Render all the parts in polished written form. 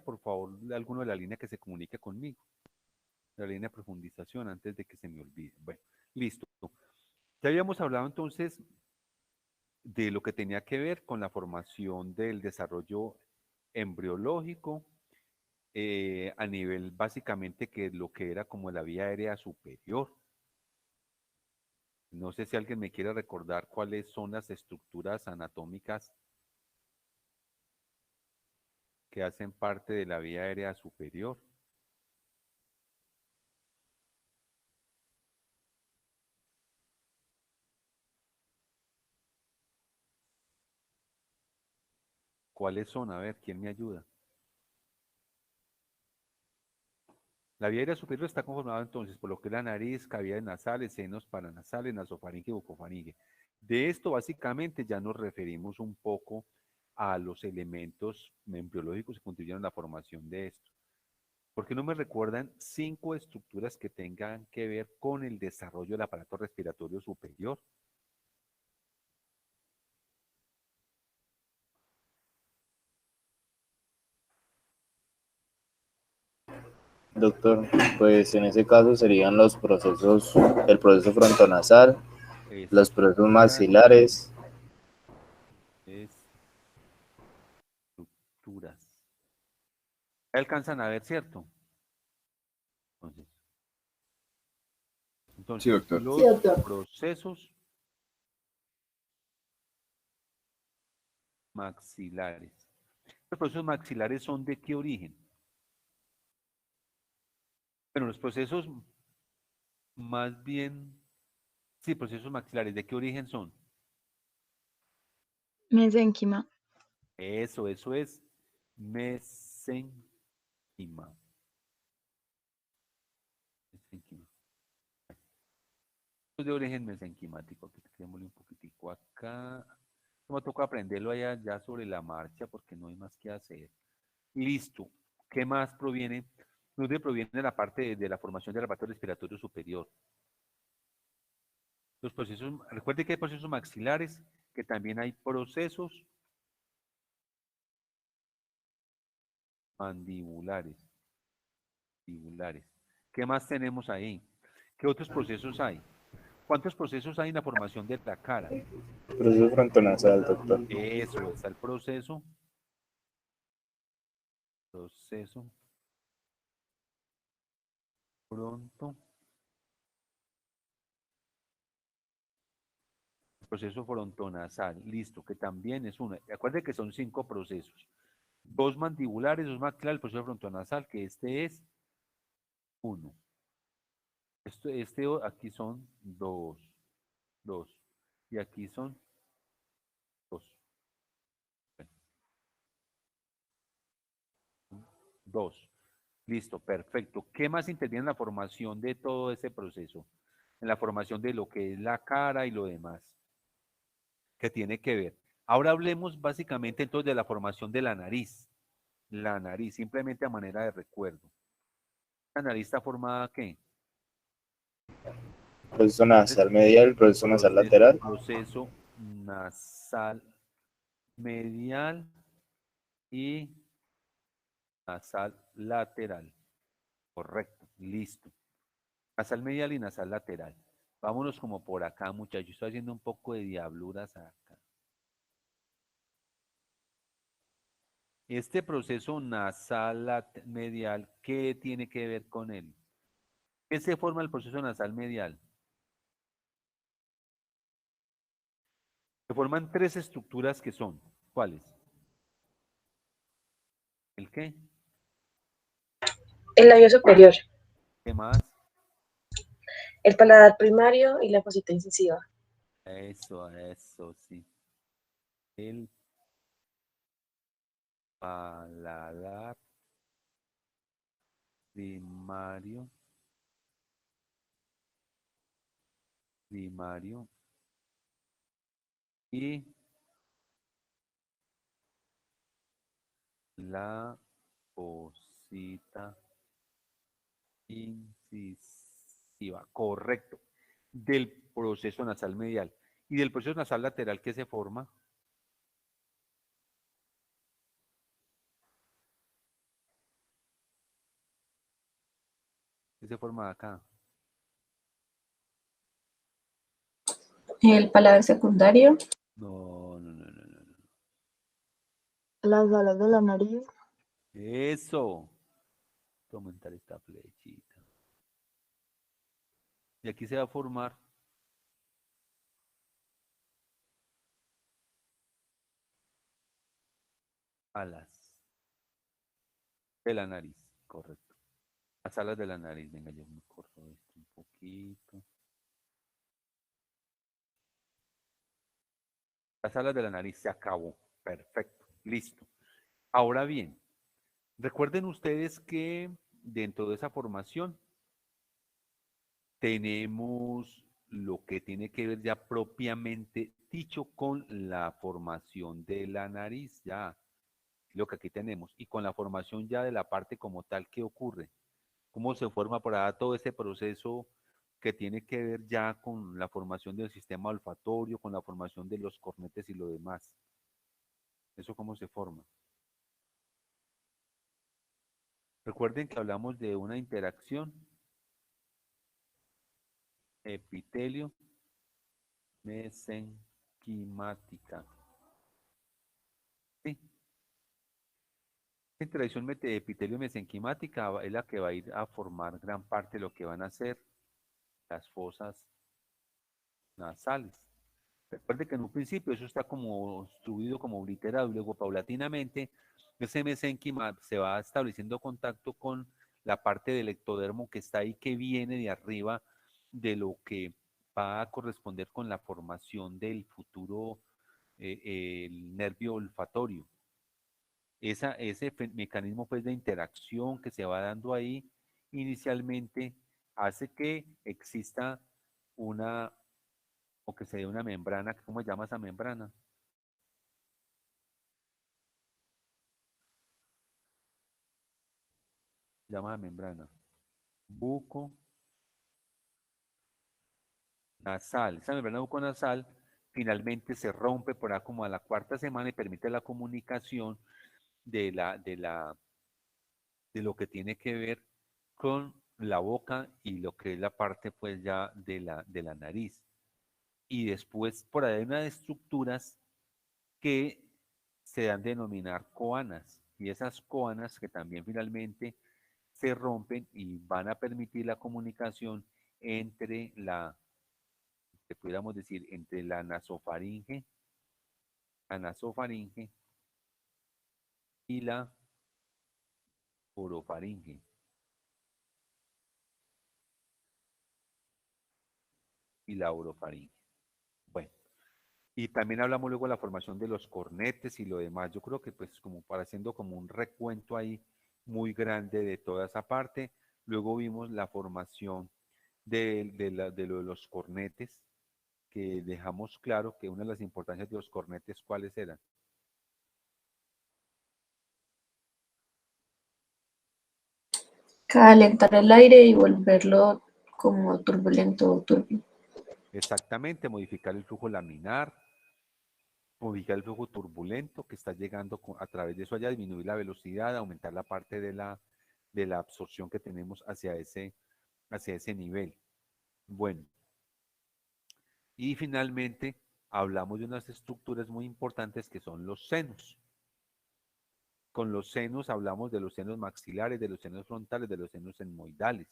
Por favor, alguno de la línea que se comunique conmigo, la línea de profundización, antes de que se me olvide. Bueno, listo. Ya habíamos hablado entonces de lo que tenía que ver con la formación del desarrollo embriológico a nivel básicamente que lo que era como la vía aérea superior. No sé si alguien me quiere recordar cuáles son las estructuras anatómicas que hacen parte de la vía aérea superior. ¿Cuáles son? A ver, ¿quién me ayuda? La vía aérea superior está conformada entonces por lo que es la nariz, cavidades nasales, senos paranasales, nasofaringe y bucofaringe. De esto básicamente ya nos referimos un poco a los elementos embriológicos que contribuyen a la formación de esto. ¿Por qué no me recuerdan 5 estructuras que tengan que ver con el desarrollo del aparato respiratorio superior? Doctor, pues en ese caso serían los procesos, el proceso frontonasal, los procesos Exactamente. maxilares. Estructuras. Alcanzan a ver, ¿cierto? Entonces, Sí, entonces doctor. los procesos maxilares. ¿Los procesos maxilares son de qué origen? Bueno, los procesos más bien, sí, procesos maxilares, ¿de qué origen son? Mesénquima. Eso es mesénquima. Mesénquima. Es de origen mesenquimático. Aquí tenemos un poquitico acá. Me toca aprenderlo allá ya sobre la marcha porque no hay más que hacer. Listo. ¿Qué más proviene? ¿Dónde proviene la parte de la formación del aparato respiratorio superior? Los procesos, recuerde que hay procesos maxilares, que también hay procesos mandibulares. Mandibulares. ¿Qué más tenemos ahí? ¿Qué otros procesos hay? ¿Cuántos procesos hay en la formación de la cara? Proceso frontonasal, doctor. Eso, está el proceso pronto, el proceso frontonasal, listo, que también es uno. Acuérdense que son 5 procesos. 2 mandibulares, 2 maxilares, el proceso frontonasal, que este es uno. Aquí son dos. Y aquí son dos. Bueno, dos. Listo, perfecto. ¿Qué más interviene en la formación de todo ese proceso? En la formación de lo que es la cara y lo demás, que tiene que ver. Ahora hablemos básicamente entonces de la formación de la nariz. La nariz, simplemente a manera de recuerdo. ¿La nariz está formada qué? Proceso nasal medial, proceso nasal lateral. Proceso nasal medial y nasal lateral. Correcto, listo. Nasal medial y nasal lateral. Vámonos como por acá, muchachos. Estoy haciendo un poco de diabluras acá. Este proceso nasal medial, ¿qué tiene que ver con él? ¿Qué se forma el proceso nasal medial? Se forman 3 estructuras que son. ¿Cuáles? ¿El qué? El labio superior, ¿Qué más? el paladar primario y la fosita incisiva. Eso, sí. El paladar primario, primario y la fosita incisiva. Correcto. Del proceso nasal medial. Y del proceso nasal lateral que se forma, se forma acá? El paladar secundario. No, no, no, no, no. Las alas de la nariz. Eso. Voy a aumentar esta flechita. Y aquí se va a formar alas de la nariz, correcto. Las alas de la nariz, venga, yo me corto esto un poquito. Las alas de la nariz se acabó, perfecto, listo. Ahora bien, recuerden ustedes que dentro de esa formación tenemos lo que tiene que ver ya propiamente dicho con la formación de la nariz, ya lo que aquí tenemos, y con la formación ya de la parte como tal que ocurre, cómo se forma por ahí todo este proceso que tiene que ver ya con la formación del sistema olfatorio, con la formación de los cornetes y lo demás. Eso cómo se forma. Recuerden que hablamos de una interacción epitelio mesenquimática. Sí, esta interacción epitelio mesenquimática es la que va a ir a formar gran parte de lo que van a ser las fosas nasales. Recuerde que en un principio eso está como subido, como obliterado, y luego paulatinamente ese mesénquima se va estableciendo contacto con la parte del ectodermo que está ahí, que viene de arriba de lo que va a corresponder con la formación del futuro el nervio olfatorio. Ese mecanismo pues, de interacción que se va dando ahí inicialmente hace que exista una o que se dé una membrana. ¿Cómo se llama esa membrana? Se llama la membrana buco nasal. Esa membrana buconasal finalmente se rompe por ahí como a la cuarta semana y permite la comunicación de lo que tiene que ver con la boca y lo que es la parte pues ya de la nariz. Y después por ahí hay unas estructuras que se dan a denominar coanas. Y esas coanas que también finalmente se rompen y van a permitir la comunicación entre que pudiéramos decir, entre la nasofaringe y la orofaringe. Y la orofaringe. Bueno, y también hablamos luego de la formación de los cornetes y lo demás. Yo creo que pues como para haciendo como un recuento ahí muy grande de toda esa parte. Luego vimos la formación de lo de los cornetes, que dejamos claro que una de las importancias de los cornetes, ¿cuáles eran? Calentar el aire y volverlo como turbulento o turbio. Exactamente, modificar el flujo laminar, modificar el flujo turbulento que está llegando a través de eso allá, disminuir la velocidad, aumentar la parte de la absorción que tenemos hacia ese nivel. Bueno, y finalmente hablamos de unas estructuras muy importantes que son los senos. Con los senos hablamos de los senos maxilares, de los senos frontales, de los senos etmoidales.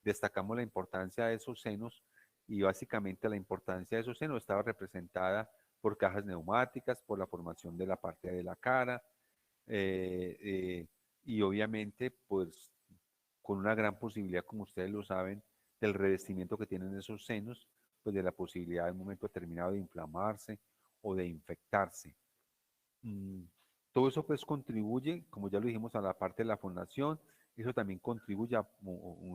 Destacamos la importancia de esos senos y básicamente la importancia de esos senos estaba representada por cajas neumáticas, por la formación de la parte de la cara eh, eh, y obviamente pues con una gran posibilidad, como ustedes lo saben, del revestimiento que tienen esos senos, pues de la posibilidad en un momento determinado de inflamarse o de infectarse. Mm, Todo eso pues contribuye, como ya lo dijimos, a la parte de la fundación. Eso también contribuye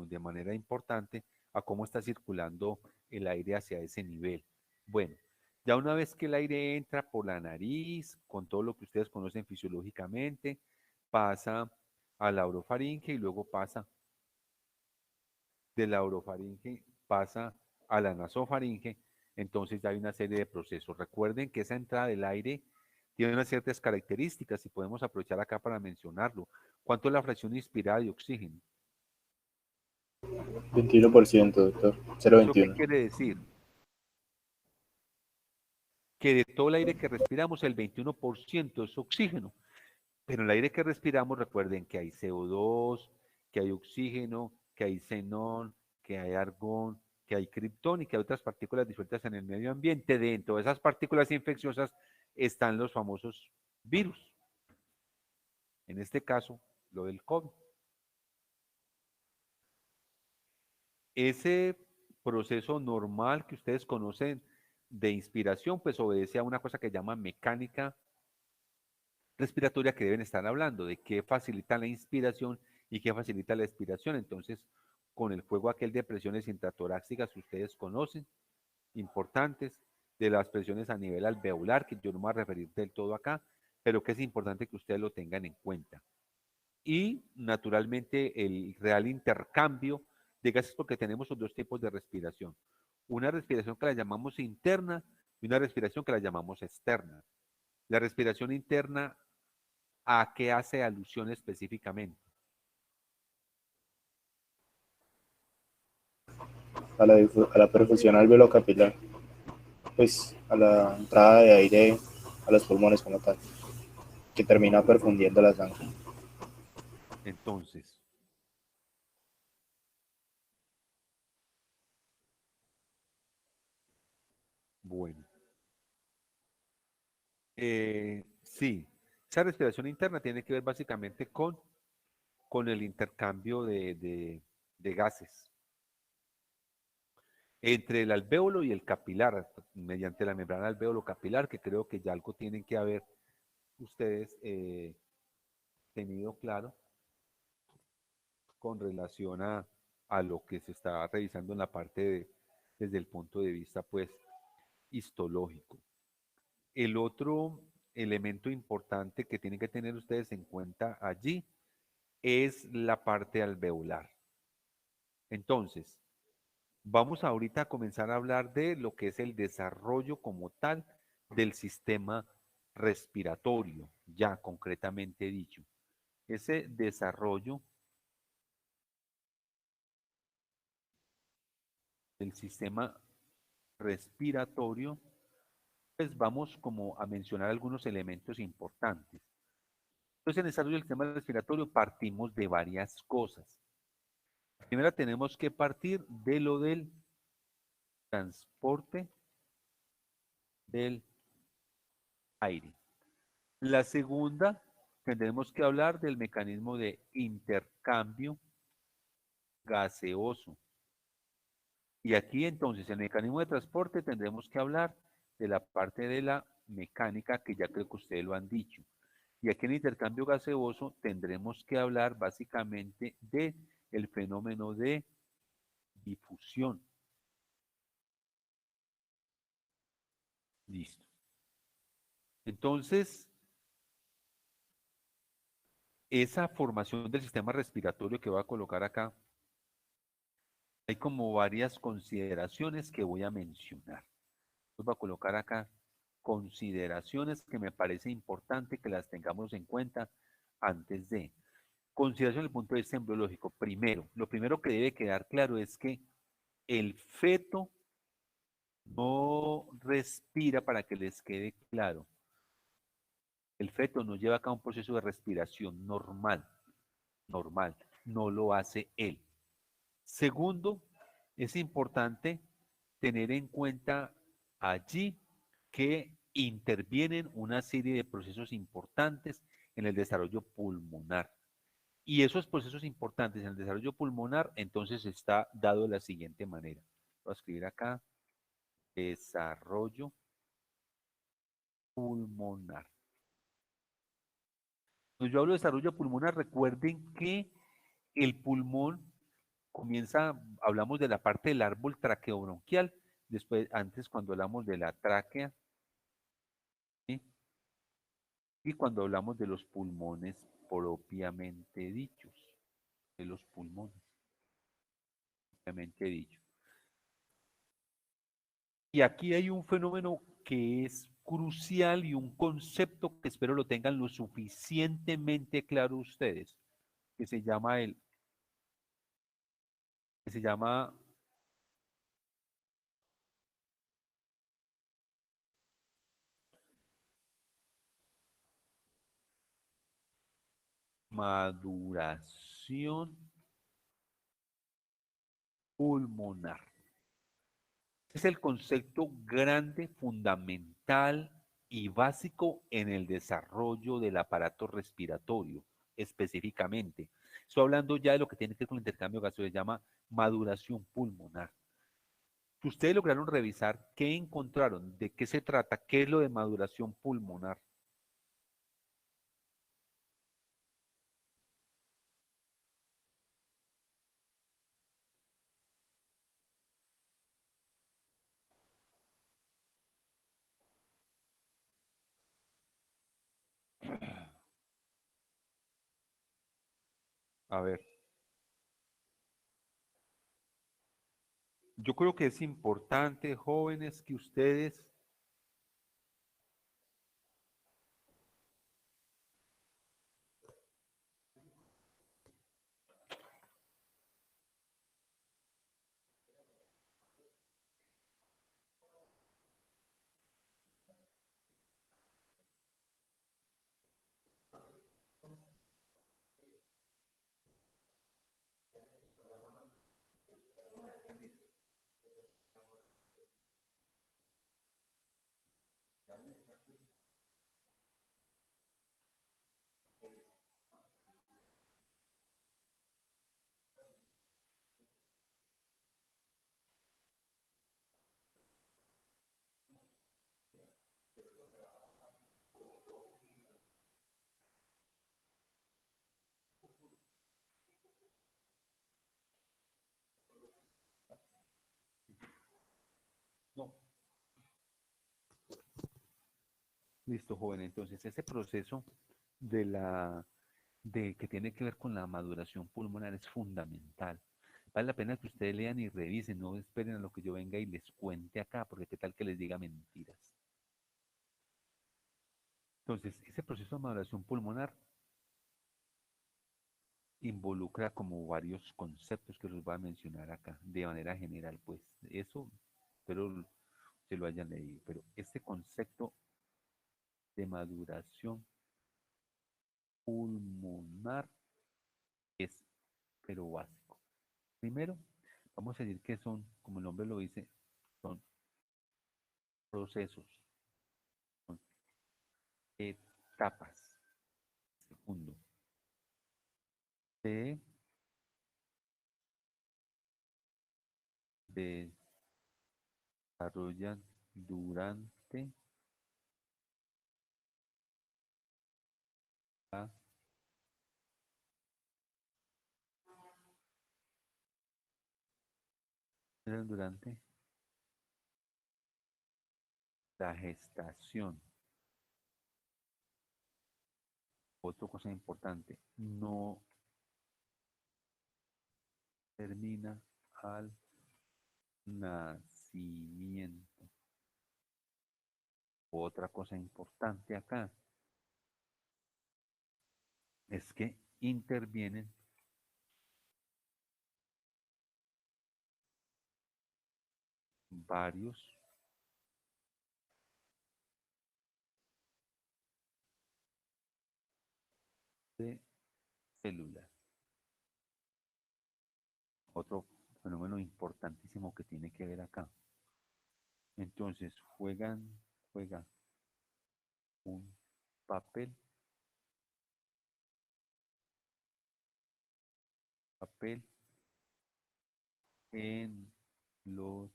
de manera importante a cómo está circulando el aire hacia ese nivel. Bueno, ya una vez que el aire entra por la nariz, con todo lo que ustedes conocen fisiológicamente, pasa a la orofaringe y luego pasa de la orofaringe, pasa a la nasofaringe, entonces ya hay una serie de procesos. Recuerden que esa entrada del aire tiene unas ciertas características y podemos aprovechar acá para mencionarlo. ¿Cuánto es la fracción inspirada de oxígeno? 21%, doctor. ¿Eso qué 0,21. quiere decir? Que de todo el aire que respiramos, el 21% es oxígeno. Pero el aire que respiramos, recuerden que hay CO2, que hay oxígeno, que hay xenón, que hay argón, que hay criptón y que hay otras partículas disueltas en el medio ambiente. Dentro de esas partículas infecciosas están los famosos virus. En este caso, lo del COVID. Ese proceso normal que ustedes conocen de inspiración, pues obedece a una cosa que llama mecánica respiratoria que deben estar hablando, de qué facilita la inspiración y qué facilita la expiración. Entonces, con el juego aquel de presiones intratorácicas que ustedes conocen, importantes, de las presiones a nivel alveolar, que yo no me voy a referir del todo acá, pero que es importante que ustedes lo tengan en cuenta. Y, naturalmente, el real intercambio de gases, porque tenemos los dos tipos de respiración. Una respiración que la llamamos interna y una respiración que la llamamos externa. La respiración interna, ¿a qué hace alusión específicamente? A la perfusión alveolo-capilar, pues a la entrada de aire a los pulmones como tal, que termina perfundiendo la sangre. Entonces, bueno, sí, esa respiración interna tiene que ver básicamente con el intercambio de gases entre el alvéolo y el capilar, mediante la membrana alvéolo capilar, que creo que ya algo tienen que haber ustedes tenido claro con relación a lo que se está revisando en la parte desde el punto de vista, pues, histológico. El otro elemento importante que tienen que tener ustedes en cuenta allí es la parte alveolar. Entonces, vamos ahorita a comenzar a hablar de lo que es el desarrollo como tal del sistema respiratorio, ya concretamente dicho. Ese desarrollo del sistema respiratorio, pues vamos como a mencionar algunos elementos importantes. Entonces, en el desarrollo del sistema respiratorio partimos de varias cosas. Primero tenemos que partir de lo del transporte del aire. La segunda, tendremos que hablar del mecanismo de intercambio gaseoso. Y aquí entonces, en el mecanismo de transporte tendremos que hablar de la parte de la mecánica, que ya creo que ustedes lo han dicho. Y aquí en el intercambio gaseoso tendremos que hablar básicamente de el fenómeno de difusión. Listo. Entonces, esa formación del sistema respiratorio que voy a colocar acá, hay como varias consideraciones que voy a mencionar. Voy a colocar acá consideraciones que me parece importante que las tengamos en cuenta antes de. Consideración desde el punto de vista embriológico. Primero, lo primero que debe quedar claro es que el feto no respira, para que les quede claro. El feto no lleva a cabo un proceso de respiración normal, no lo hace él. Segundo, es importante tener en cuenta allí que intervienen una serie de procesos importantes en el desarrollo pulmonar. Y esos procesos importantes en el desarrollo pulmonar, entonces está dado de la siguiente manera. Voy a escribir acá, desarrollo pulmonar. Cuando yo hablo de desarrollo pulmonar, recuerden que el pulmón comienza, hablamos de la parte del árbol traqueobronquial, después, antes cuando hablamos de la tráquea, ¿sí? Y cuando hablamos de los pulmones propiamente dichos, de los pulmones propiamente dichos. Y aquí hay un fenómeno que es crucial y un concepto que espero lo tengan lo suficientemente claro ustedes, que se llama el que se llama maduración pulmonar. Es el concepto grande, fundamental y básico en el desarrollo del aparato respiratorio, específicamente. Estoy hablando ya de lo que tiene que ver con el intercambio gaseoso, se llama maduración pulmonar. Ustedes lograron revisar qué encontraron, de qué se trata, qué es lo de maduración pulmonar. A ver, yo creo que es importante, jóvenes, que ustedes no. Listo, joven. Entonces, ese proceso de que tiene que ver con la maduración pulmonar es fundamental. Vale la pena que ustedes lean y revisen, no esperen a lo que yo venga y les cuente acá, porque qué tal que les diga mentiras. Entonces, ese proceso de maduración pulmonar involucra como varios conceptos que los voy a mencionar acá, de manera general, pues eso, pero se lo hayan leído. Pero este concepto de maduración pulmonar es, pero básico. Primero, vamos a decir que son, como el nombre lo dice, son procesos, son etapas. Segundo, se desarrollan durante la, durante la gestación. Otra cosa importante, no termina al nacimiento. Otra cosa importante acá es que intervienen varios de células. Otro fenómeno importantísimo que tiene que ver acá. Entonces, juega un papel, papel en los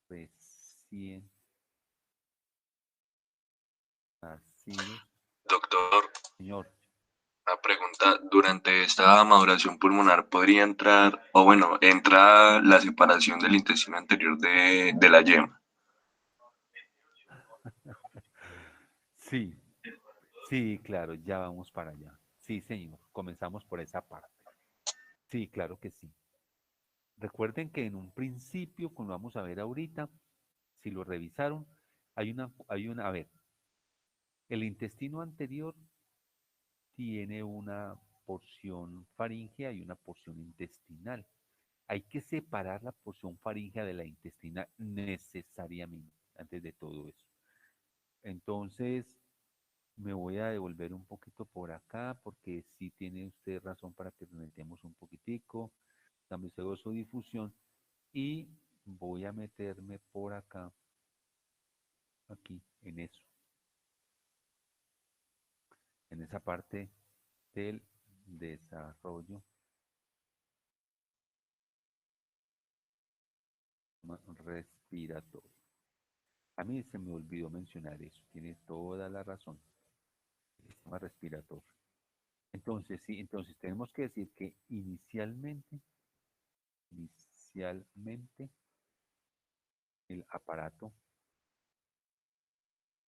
recién nacidos. Doctor, Señor, una pregunta. Durante esta maduración pulmonar podría entrar, o bueno, entra la separación del intestino anterior de la yema. sí, sí, claro, ya vamos para allá. Sí, señor, comenzamos por esa parte. Sí, claro que sí. Recuerden que en un principio, como vamos a ver ahorita, si lo revisaron, a ver, el intestino anterior tiene una porción faríngea y una porción intestinal. hay que separar la porción faríngea de la intestina necesariamente, antes de todo eso. Entonces, me voy a devolver un poquito por acá, porque sí tiene usted razón para que nos metemos un poquitico, también su difusión, y voy a meterme por acá, aquí, en eso, en esa parte del desarrollo respiratorio. A mí se me olvidó mencionar eso, tiene toda la razón, el sistema respiratorio. Entonces, sí, entonces tenemos que decir que inicialmente el aparato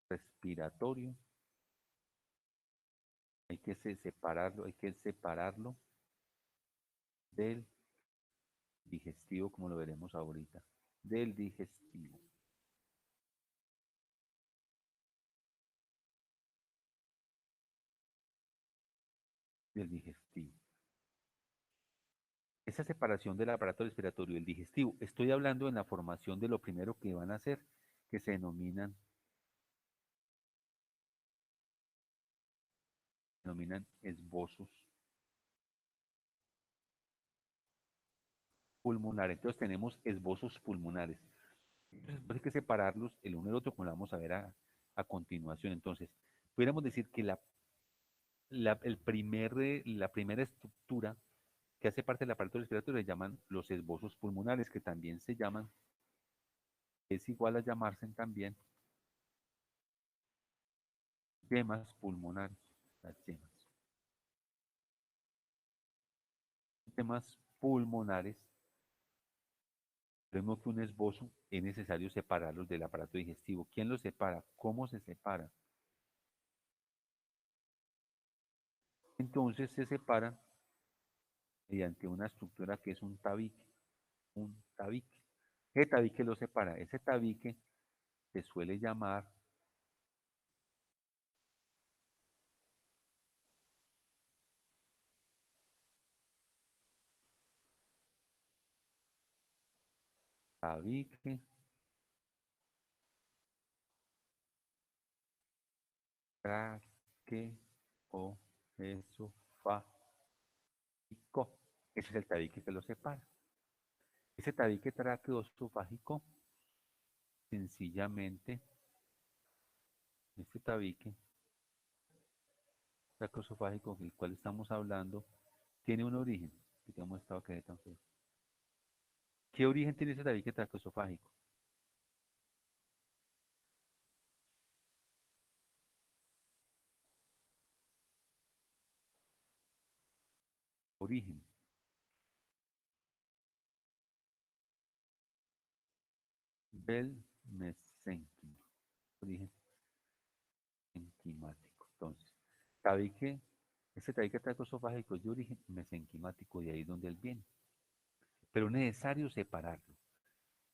respiratorio hay que separarlo del digestivo, como lo veremos ahorita, del digestivo. Del digestivo. Esa separación del aparato respiratorio y el digestivo, estoy hablando en la formación de lo primero que van a hacer, que se denominan esbozos pulmonares. Entonces tenemos esbozos pulmonares. Entonces hay que separarlos el uno del otro, como lo vamos a ver a continuación. Entonces, pudiéramos decir que la primera estructura que hace parte del aparato respiratorio se llaman los esbozos pulmonares, que también se llaman, es igual a llamarse también yemas pulmonares, las yemas. Yemas pulmonares, lo mismo que un esbozo, es necesario separarlos del aparato digestivo. ¿Quién los separa? ¿Cómo se separa? Entonces se separan mediante una estructura que es un tabique. Un tabique. ¿Qué tabique lo separa? Ese tabique se suele llamar tabique traqueoesofágico. Ese es el tabique que lo separa. Ese tabique traqueoesofágico, sencillamente, este tabique traqueoesofágico del cual estamos hablando, tiene un origen. Digamos, estaba que tan feo. ¿Qué origen tiene ese tabique traqueoesofágico? Origen del mesénquimo. Origen enquimático. Entonces, tabique, este tabique traqueoesofágico es de origen mesenquimático, de ahí es donde él viene. Pero es necesario separarlo.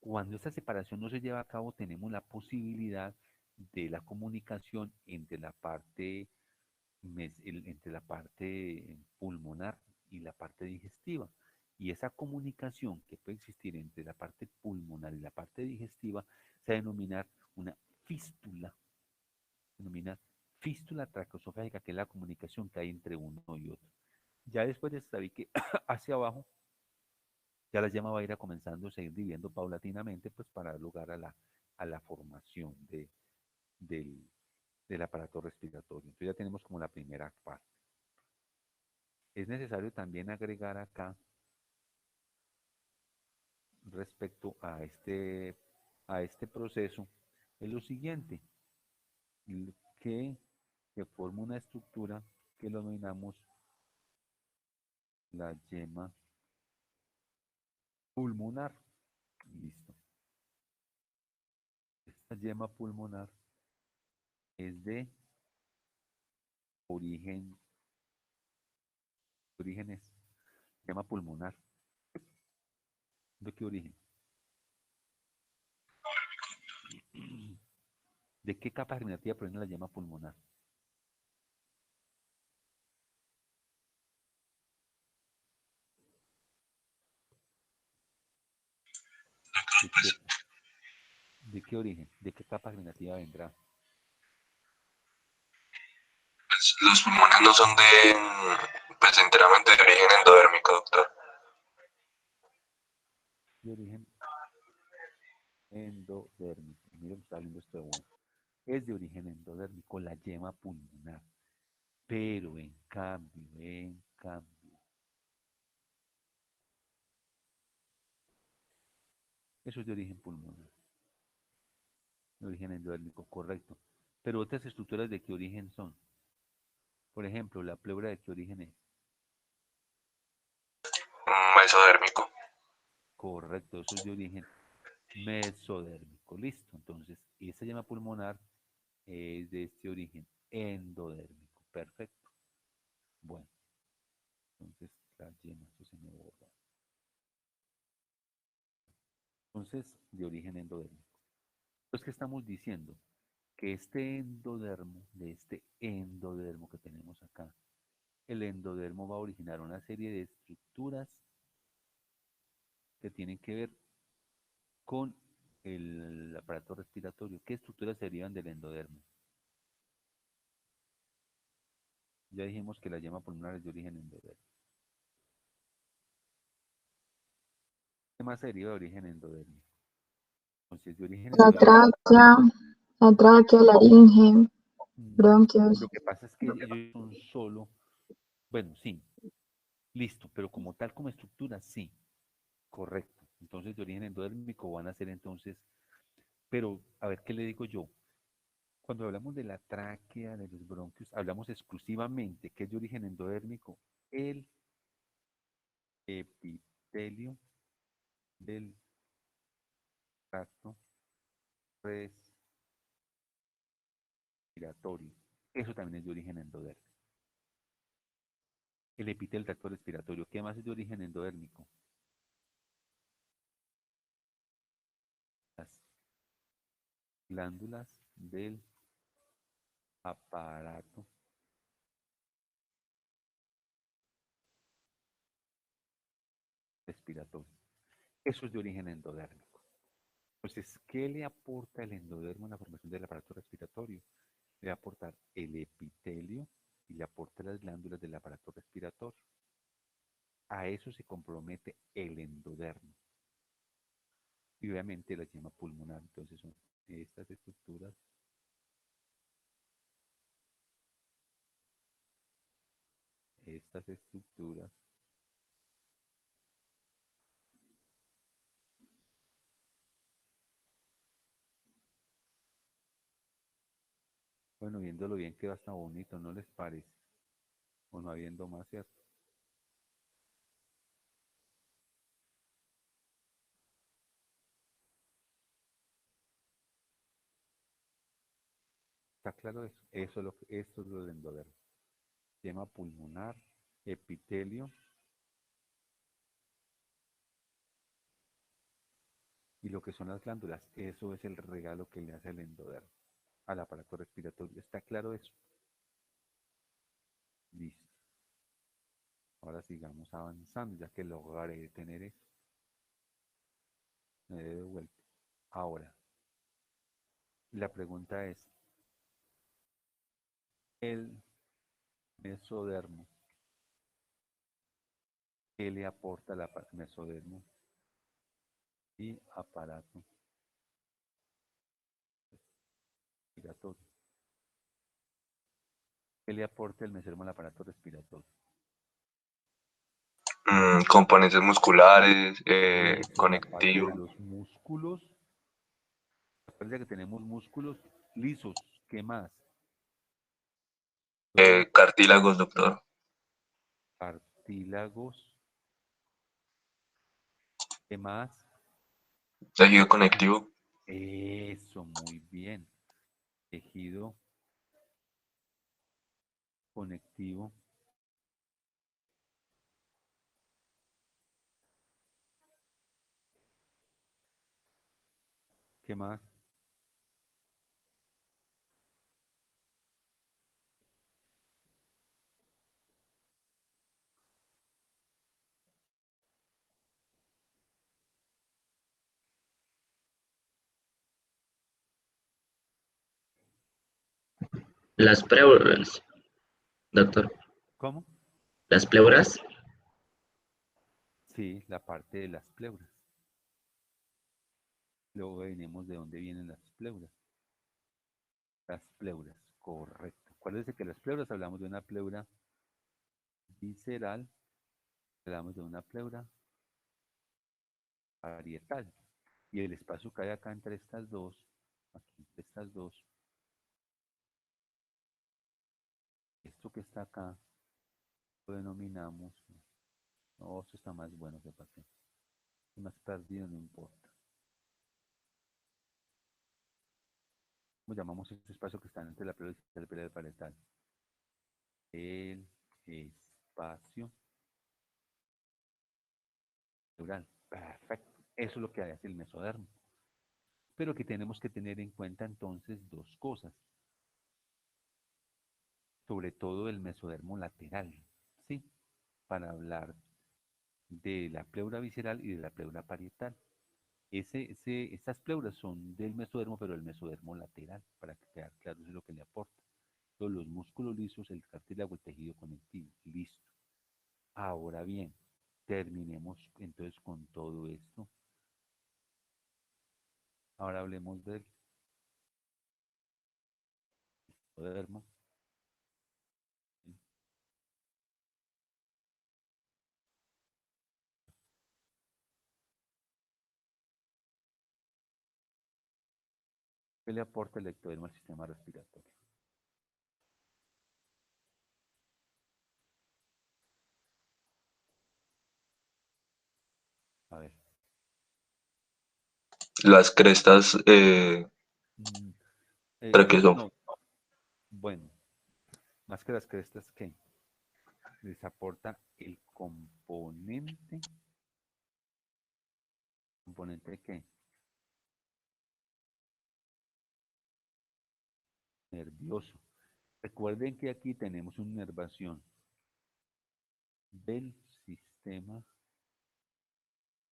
Cuando esta separación no se lleva a cabo, tenemos la posibilidad de la comunicación entre la parte pulmonar y la parte digestiva. Y esa comunicación que puede existir entre la parte pulmonar y la parte digestiva se denomina una fístula, se denomina fístula traqueosofágica, que es la comunicación que hay entre uno y otro. Ya después de saber que hacia abajo, ya la llama va a ir comenzando a seguir viviendo paulatinamente, pues para dar lugar a la formación del, del aparato respiratorio. Entonces ya tenemos como la primera parte. Es necesario también agregar acá respecto a este proceso es lo siguiente, que se forma una estructura que lo denominamos la yema pulmonar. Listo. Esta yema pulmonar es de origen es yema pulmonar. ¿De qué origen? ¿De qué capa germinativa proviene la yema pulmonar? ¿De qué origen? ¿De qué capa germinativa vendrá? Pues, los pulmones no son de, pues enteramente de origen endodérmico, doctor. De origen endodérmico. Mira, me está saliendo esto de uno. Es de origen endodérmico, la yema pulmonar. Pero en cambio, eso es de origen pulmonar, de origen endodérmico, correcto. Pero otras estructuras de qué origen son. Por ejemplo, la pleura de qué origen es. Mesodérmico. Correcto, eso es de origen mesodérmico. Listo. Entonces, esa llama pulmonar es de este origen endodérmico. Perfecto. Bueno, entonces la llama, eso se me borra. Entonces, de origen endodérmico. Pues, ¿qué estamos diciendo? Que este endodermo, de este endodermo que tenemos acá, el endodermo va a originar una serie de estructuras que tienen que ver con el aparato respiratorio. ¿Qué estructuras se derivan del endodermo? Ya dijimos que la yema pulmonar es de origen endodérmico. ¿Qué más se deriva de origen endodérmico? Entonces, de origen La endodérmico, tráquea, laringe, bronquios. lo que pasa es que ellos son solo, bueno, sí, listo, pero como tal, como estructura, sí, correcto. Entonces, de origen endodérmico van a ser entonces, pero a ver qué le digo yo. Cuando hablamos de la tráquea, de los bronquios, hablamos exclusivamente que es de origen endodérmico el epitelio del tracto respiratorio. Eso también es de origen endodérmico. El epitelio del tracto respiratorio. ¿Qué más es de origen endodérmico? Las glándulas del aparato respiratorio. Eso es de origen endodérmico. Entonces, ¿qué le aporta el endodermo en la formación del aparato respiratorio? Le va a aportar el epitelio y le aporta las glándulas del aparato respiratorio. A eso se compromete el endodermo. Y obviamente la yema pulmonar. Entonces son estas estructuras, bueno, viéndolo bien queda hasta bonito, ¿no les parece? O no habiendo más, ¿cierto? ¿Está claro eso? Esto es lo del endodermo. Yema pulmonar, epitelio y lo que son las glándulas. Eso es el regalo que le hace el endodermo al aparato respiratorio. ¿Está claro eso? Listo. Ahora sigamos avanzando, ya que lograré tener eso. Me dé de vuelta. Ahora, la pregunta es, el mesodermo, ¿qué le aporta el mesodermo y aparato respiratorio? ¿Qué le aporta el mesodermo al aparato respiratorio? Componentes musculares, Eso, la parte de conectivo, los músculos. Parece que tenemos músculos lisos. ¿Qué más? cartílagos, doctor, Cartílagos. ¿Qué más? tejido conectivo, Eso, muy bien. Tejido conectivo. ¿Qué más? Las pleuras, doctor. ¿Cómo? Las pleuras. Sí, la parte de las pleuras. Luego venimos de dónde vienen las pleuras. Las pleuras, correcto. Acuérdense que las pleuras hablamos de una pleura visceral, hablamos de una pleura parietal. Y el espacio que hay acá entre estas dos, aquí entre estas dos, esto que está acá, lo denominamos, no, esto está más bueno que para qué, más perdido, no importa. ¿Cómo llamamos este espacio que está entre la pleura visceral y la pleura parietal? El espacio pleural. Perfecto. Eso es lo que hace el mesodermo. Pero que tenemos que tener en cuenta entonces dos cosas, sobre todo el mesodermo lateral, ¿sí? Para hablar de la pleura visceral y de la pleura parietal. Estas pleuras son del mesodermo, pero el mesodermo lateral, para que quede claro, eso es lo que le aporta. Todos los músculos lisos, el cartílago, el tejido conectivo, listo. Ahora bien, terminemos entonces con todo esto. Ahora hablemos del mesodermo. ¿Qué le aporta el ectodermo al sistema respiratorio? A ver. Las crestas, Mm, ¿para qué son? no, bueno, más que las crestas, ¿qué? Les aporta el componente ¿qué? Nervioso. Recuerden que aquí tenemos una inervación del sistema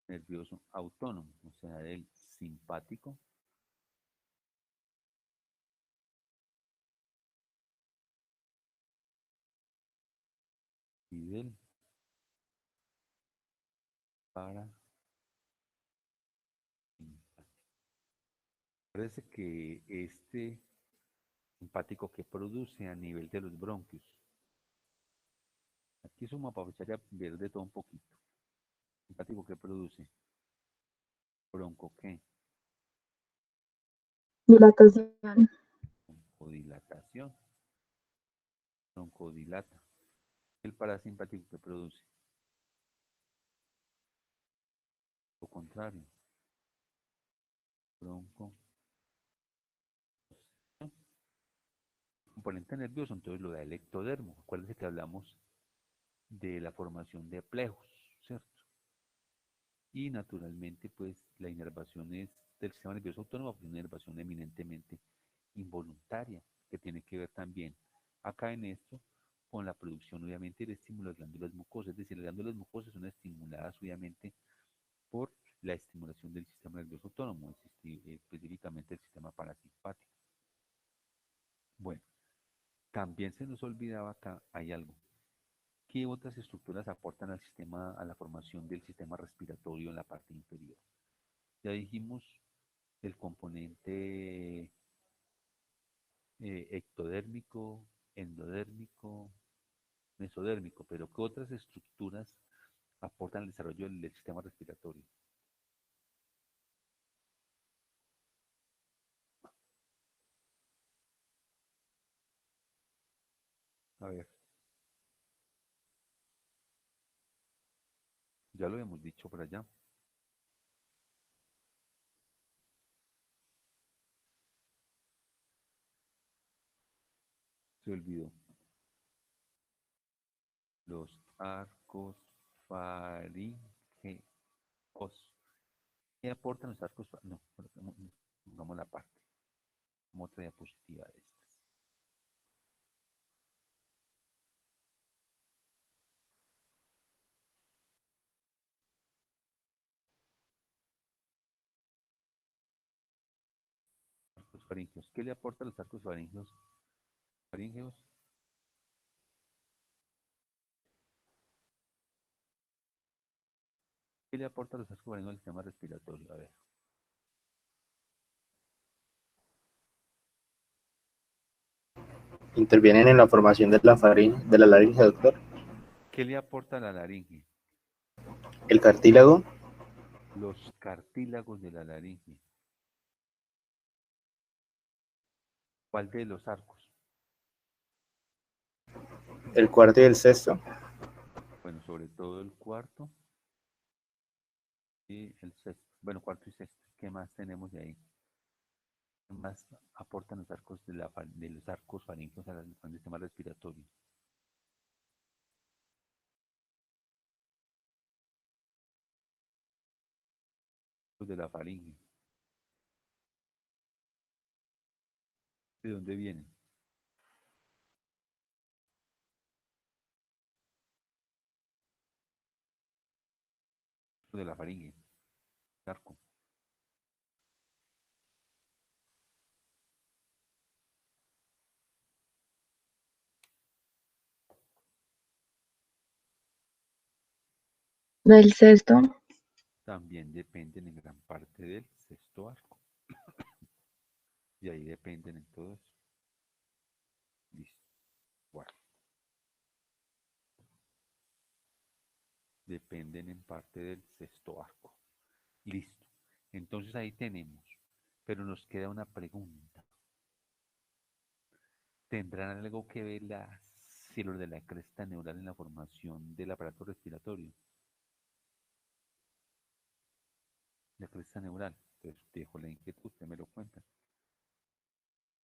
nervioso autónomo, o sea, del simpático y del parasimpático. Parece que este simpático que produce a nivel de los bronquios, aquí suma para echar a ver de todo un poquito. Simpático que produce bronco, ¿qué? Dilatación. Broncodilatación, broncodilata. El parasimpático que produce lo contrario, bronco. Componente nervioso, entonces lo da el ectodermo. Acuérdense que hablamos de la formación de plejos, ¿cierto? Y naturalmente, pues la inervación es del sistema nervioso autónomo, pues una inervación eminentemente involuntaria, que tiene que ver también acá en esto con la producción, obviamente, del estímulo de glándulas mucosas. Es decir, las glándulas mucosas son estimuladas, obviamente, por la estimulación del sistema nervioso autónomo, específicamente el sistema parasimpático. Bueno, también se nos olvidaba acá, hay algo. ¿Qué otras estructuras aportan al sistema, a la formación del sistema respiratorio en la parte inferior? Ya dijimos el componente ectodérmico, endodérmico, mesodérmico, pero ¿qué otras estructuras aportan al desarrollo del sistema respiratorio? A ver, ya lo hemos dicho por allá. Se olvidó. Los arcos faringeos. ¿Qué aportan los arcos faringeos? No, pongamos la parte. Como otra diapositiva de estas. Arcos faringeos. ¿Qué le aportan los arcos faringeos Faríngeos. ¿Qué le aporta los arcos faríngeo al sistema respiratorio? A ver. Intervienen en la formación de de la laringe, doctor. ¿Qué le aporta la laringe? El cartílago, Los cartílagos de la laringe. ¿Cuál de los arcos? el cuarto y el sexto. Bueno, sobre todo el cuarto y el sexto. Bueno, cuarto y sexto. ¿Qué más tenemos de ahí? ¿Qué más aportan los arcos de los arcos faríngeos al sistema respiratorio? Los de la faringe. ¿De dónde vienen? Los de la faringe. Arco. Del sexto, También dependen en gran parte del sexto arco. Y ahí dependen en todo eso. Listo. Bueno. Dependen en parte del sexto arco. Listo. Entonces ahí tenemos. Pero nos queda una pregunta. ¿Tendrán algo que ver las células de la cresta neural en la formación del aparato respiratorio? La cresta neural. Entonces dejo la inquietud, usted me lo cuenta.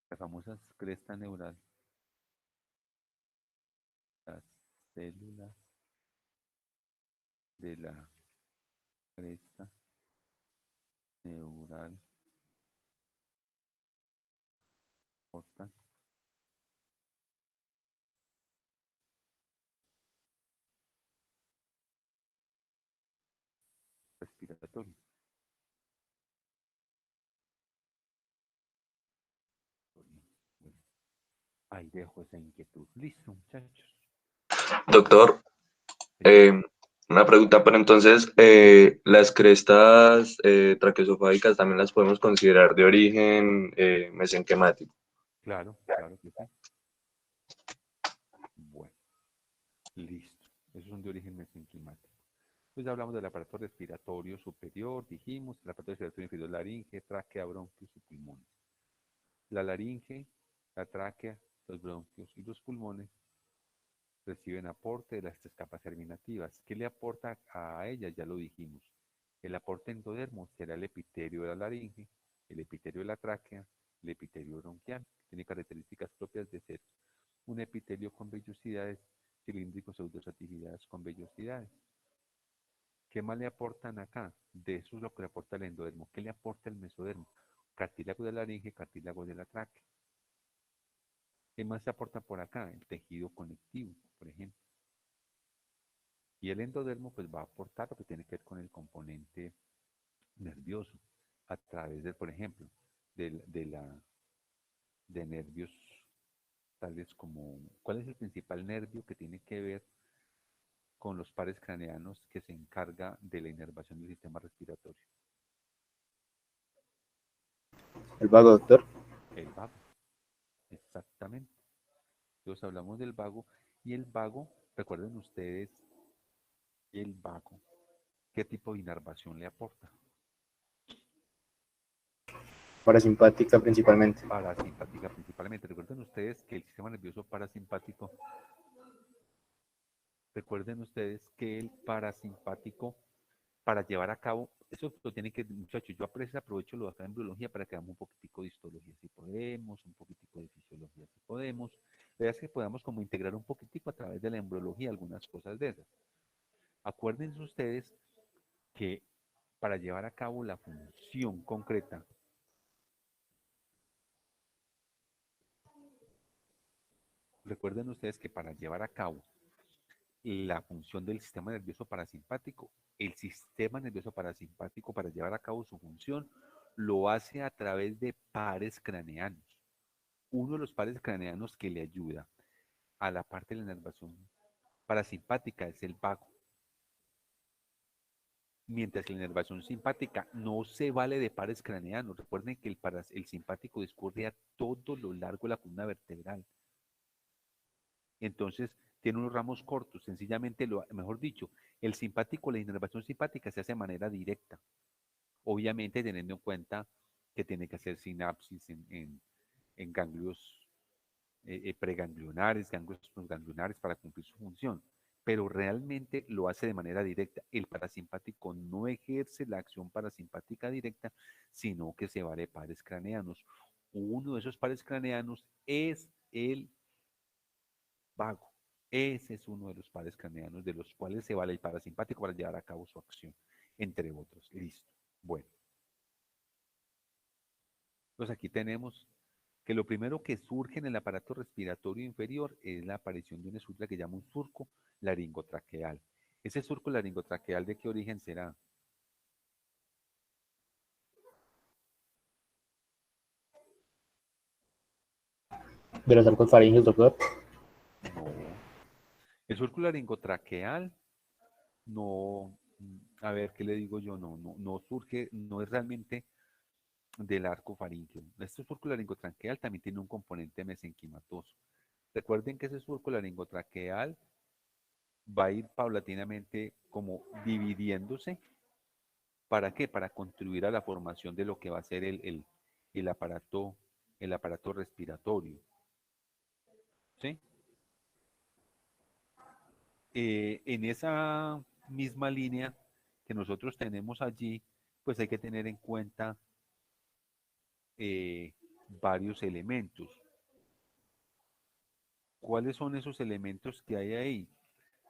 La famosa cresta neural. Las células de la cresta neural cortan respiratorio. Bueno, ahí dejo esa inquietud. Listo, muchachos. Doctor, una pregunta, pero entonces, las crestas traqueosofágicas también las podemos considerar de origen mesenquimático. Claro, claro que sí. Bueno, listo. Esos son de origen mesenquimático. Pues hablamos del aparato respiratorio superior, dijimos, el aparato respiratorio inferior, laringe, tráquea, bronquios y pulmones. La laringe, la tráquea, los bronquios y los pulmones reciben aporte de las tres capas germinativas. ¿Qué le aporta a ellas? Ya lo dijimos. El aporte endodermo será el epitelio de la laringe, el epitelio de la tráquea, el epitelio bronquial. Tiene características propias de ser un epitelio con vellosidades, cilíndricos pseudostratificadas con vellosidades. ¿Qué más le aportan acá? De eso es lo que le aporta el endodermo. ¿Qué le aporta el mesodermo? Cartílago de la laringe, cartílago de la tráquea. ¿Qué más se aporta por acá? El tejido conectivo, por ejemplo. Y el endodermo pues va a aportar lo que tiene que ver con el componente nervioso a través de, por ejemplo, de nervios tales como, ¿cuál es el principal nervio que tiene que ver con los pares craneanos que se encarga de la inervación del sistema respiratorio? El vago, doctor. El vago, exactamente. Entonces hablamos del vago y el vago, recuerden ustedes, el vago, ¿qué tipo de inervación le aporta? Parasimpática principalmente. Parasimpática principalmente. Recuerden ustedes que el sistema nervioso parasimpático, recuerden ustedes que el parasimpático, para llevar a cabo, eso lo tienen que, muchachos, yo aprovecho lo de acá en biología para que hagamos un poquitico de histología si podemos, un poquitico de fisiología si podemos, la idea es que podamos como integrar un poquitico a través de la embriología algunas cosas de esas. Acuérdense ustedes que para llevar a cabo la función concreta, recuerden ustedes que para llevar a cabo la función del sistema nervioso parasimpático, el sistema nervioso parasimpático para llevar a cabo su función lo hace a través de pares craneanos. uno de los pares craneanos que le ayuda a la parte de la inervación parasimpática es el vago. Mientras que la inervación simpática no se vale de pares craneanos. Recuerden que el simpático discurre a todo lo largo de la columna vertebral. Entonces, tiene unos ramos cortos. Sencillamente, mejor dicho, el simpático, la inervación simpática se hace de manera directa. Obviamente, teniendo en cuenta que tiene que hacer sinapsis en ganglios preganglionares, ganglios postganglionares para cumplir su función, pero realmente lo hace de manera directa. El parasimpático no ejerce la acción parasimpática directa, sino que se vale de pares craneanos. Uno de esos pares craneanos es el vago. Ese es uno de los pares craneanos de los cuales se vale el parasimpático para llevar a cabo su acción, entre otros. Listo. Bueno. Entonces aquí tenemos que lo primero que surge en el aparato respiratorio inferior es la aparición de una estructura que llama un surco laringotraqueal. ¿Ese surco laringotraqueal de qué origen será? De los arcos faringios, doctor. No. El surco laringotraqueal no, a ver, ¿qué le digo yo? No surge, no es realmente del arco faríngeo. Este surco laringotraqueal también tiene un componente mesenquimatoso. Recuerden que ese surco laringotraqueal va a ir paulatinamente como dividiéndose. ¿Para qué? Para contribuir a la formación de lo que va a ser el aparato, el aparato respiratorio. ¿Sí? En esa misma línea que nosotros tenemos allí, pues hay que tener en cuenta eh, varios elementos. ¿Cuáles son esos elementos que hay ahí?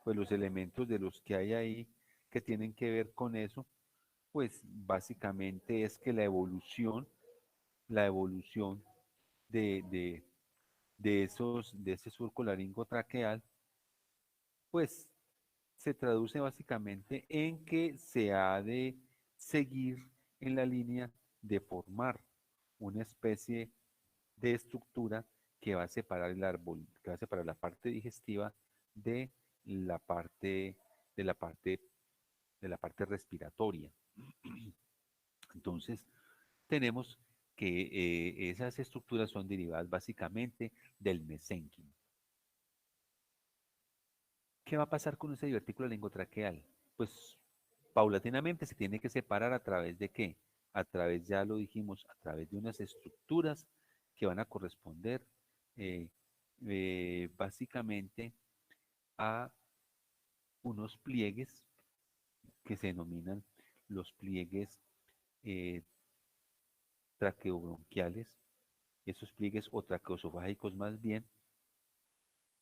Pues los elementos de los que hay ahí que tienen que ver con eso, pues básicamente es que la evolución de, de ese surco laringotraqueal, pues se traduce básicamente en que se ha de seguir en la línea de formar una especie de estructura que va a separar el árbol, que va a separar la parte digestiva de la parte, de la parte, de la parte respiratoria. Entonces, tenemos que esas estructuras son derivadas básicamente del mesénquimo. ¿Qué va a pasar con ese divertículo lengotraqueal? Pues paulatinamente se tiene que separar a través de qué? A través, ya lo dijimos, a través de unas estructuras que van a corresponder eh, básicamente a unos pliegues que se denominan los pliegues eh, traqueobronquiales, esos pliegues o traqueosofágicos más bien.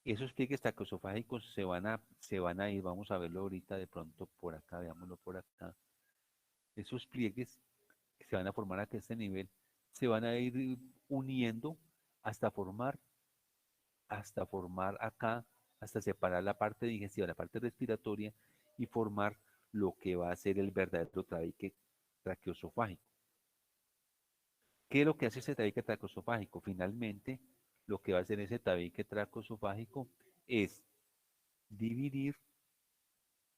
Esos pliegues traqueosofágicos se van a ir, vamos a verlo ahorita de pronto por acá, veámoslo por acá. Esos pliegues que se van a formar a este nivel se van a ir uniendo hasta formar acá, hasta separar la parte digestiva, la parte respiratoria y formar lo que va a ser el verdadero tabique traqueosofágico. ¿Qué es lo que hace ese tabique traqueosofágico? Finalmente, lo que va a hacer ese tabique traqueosofágico es dividir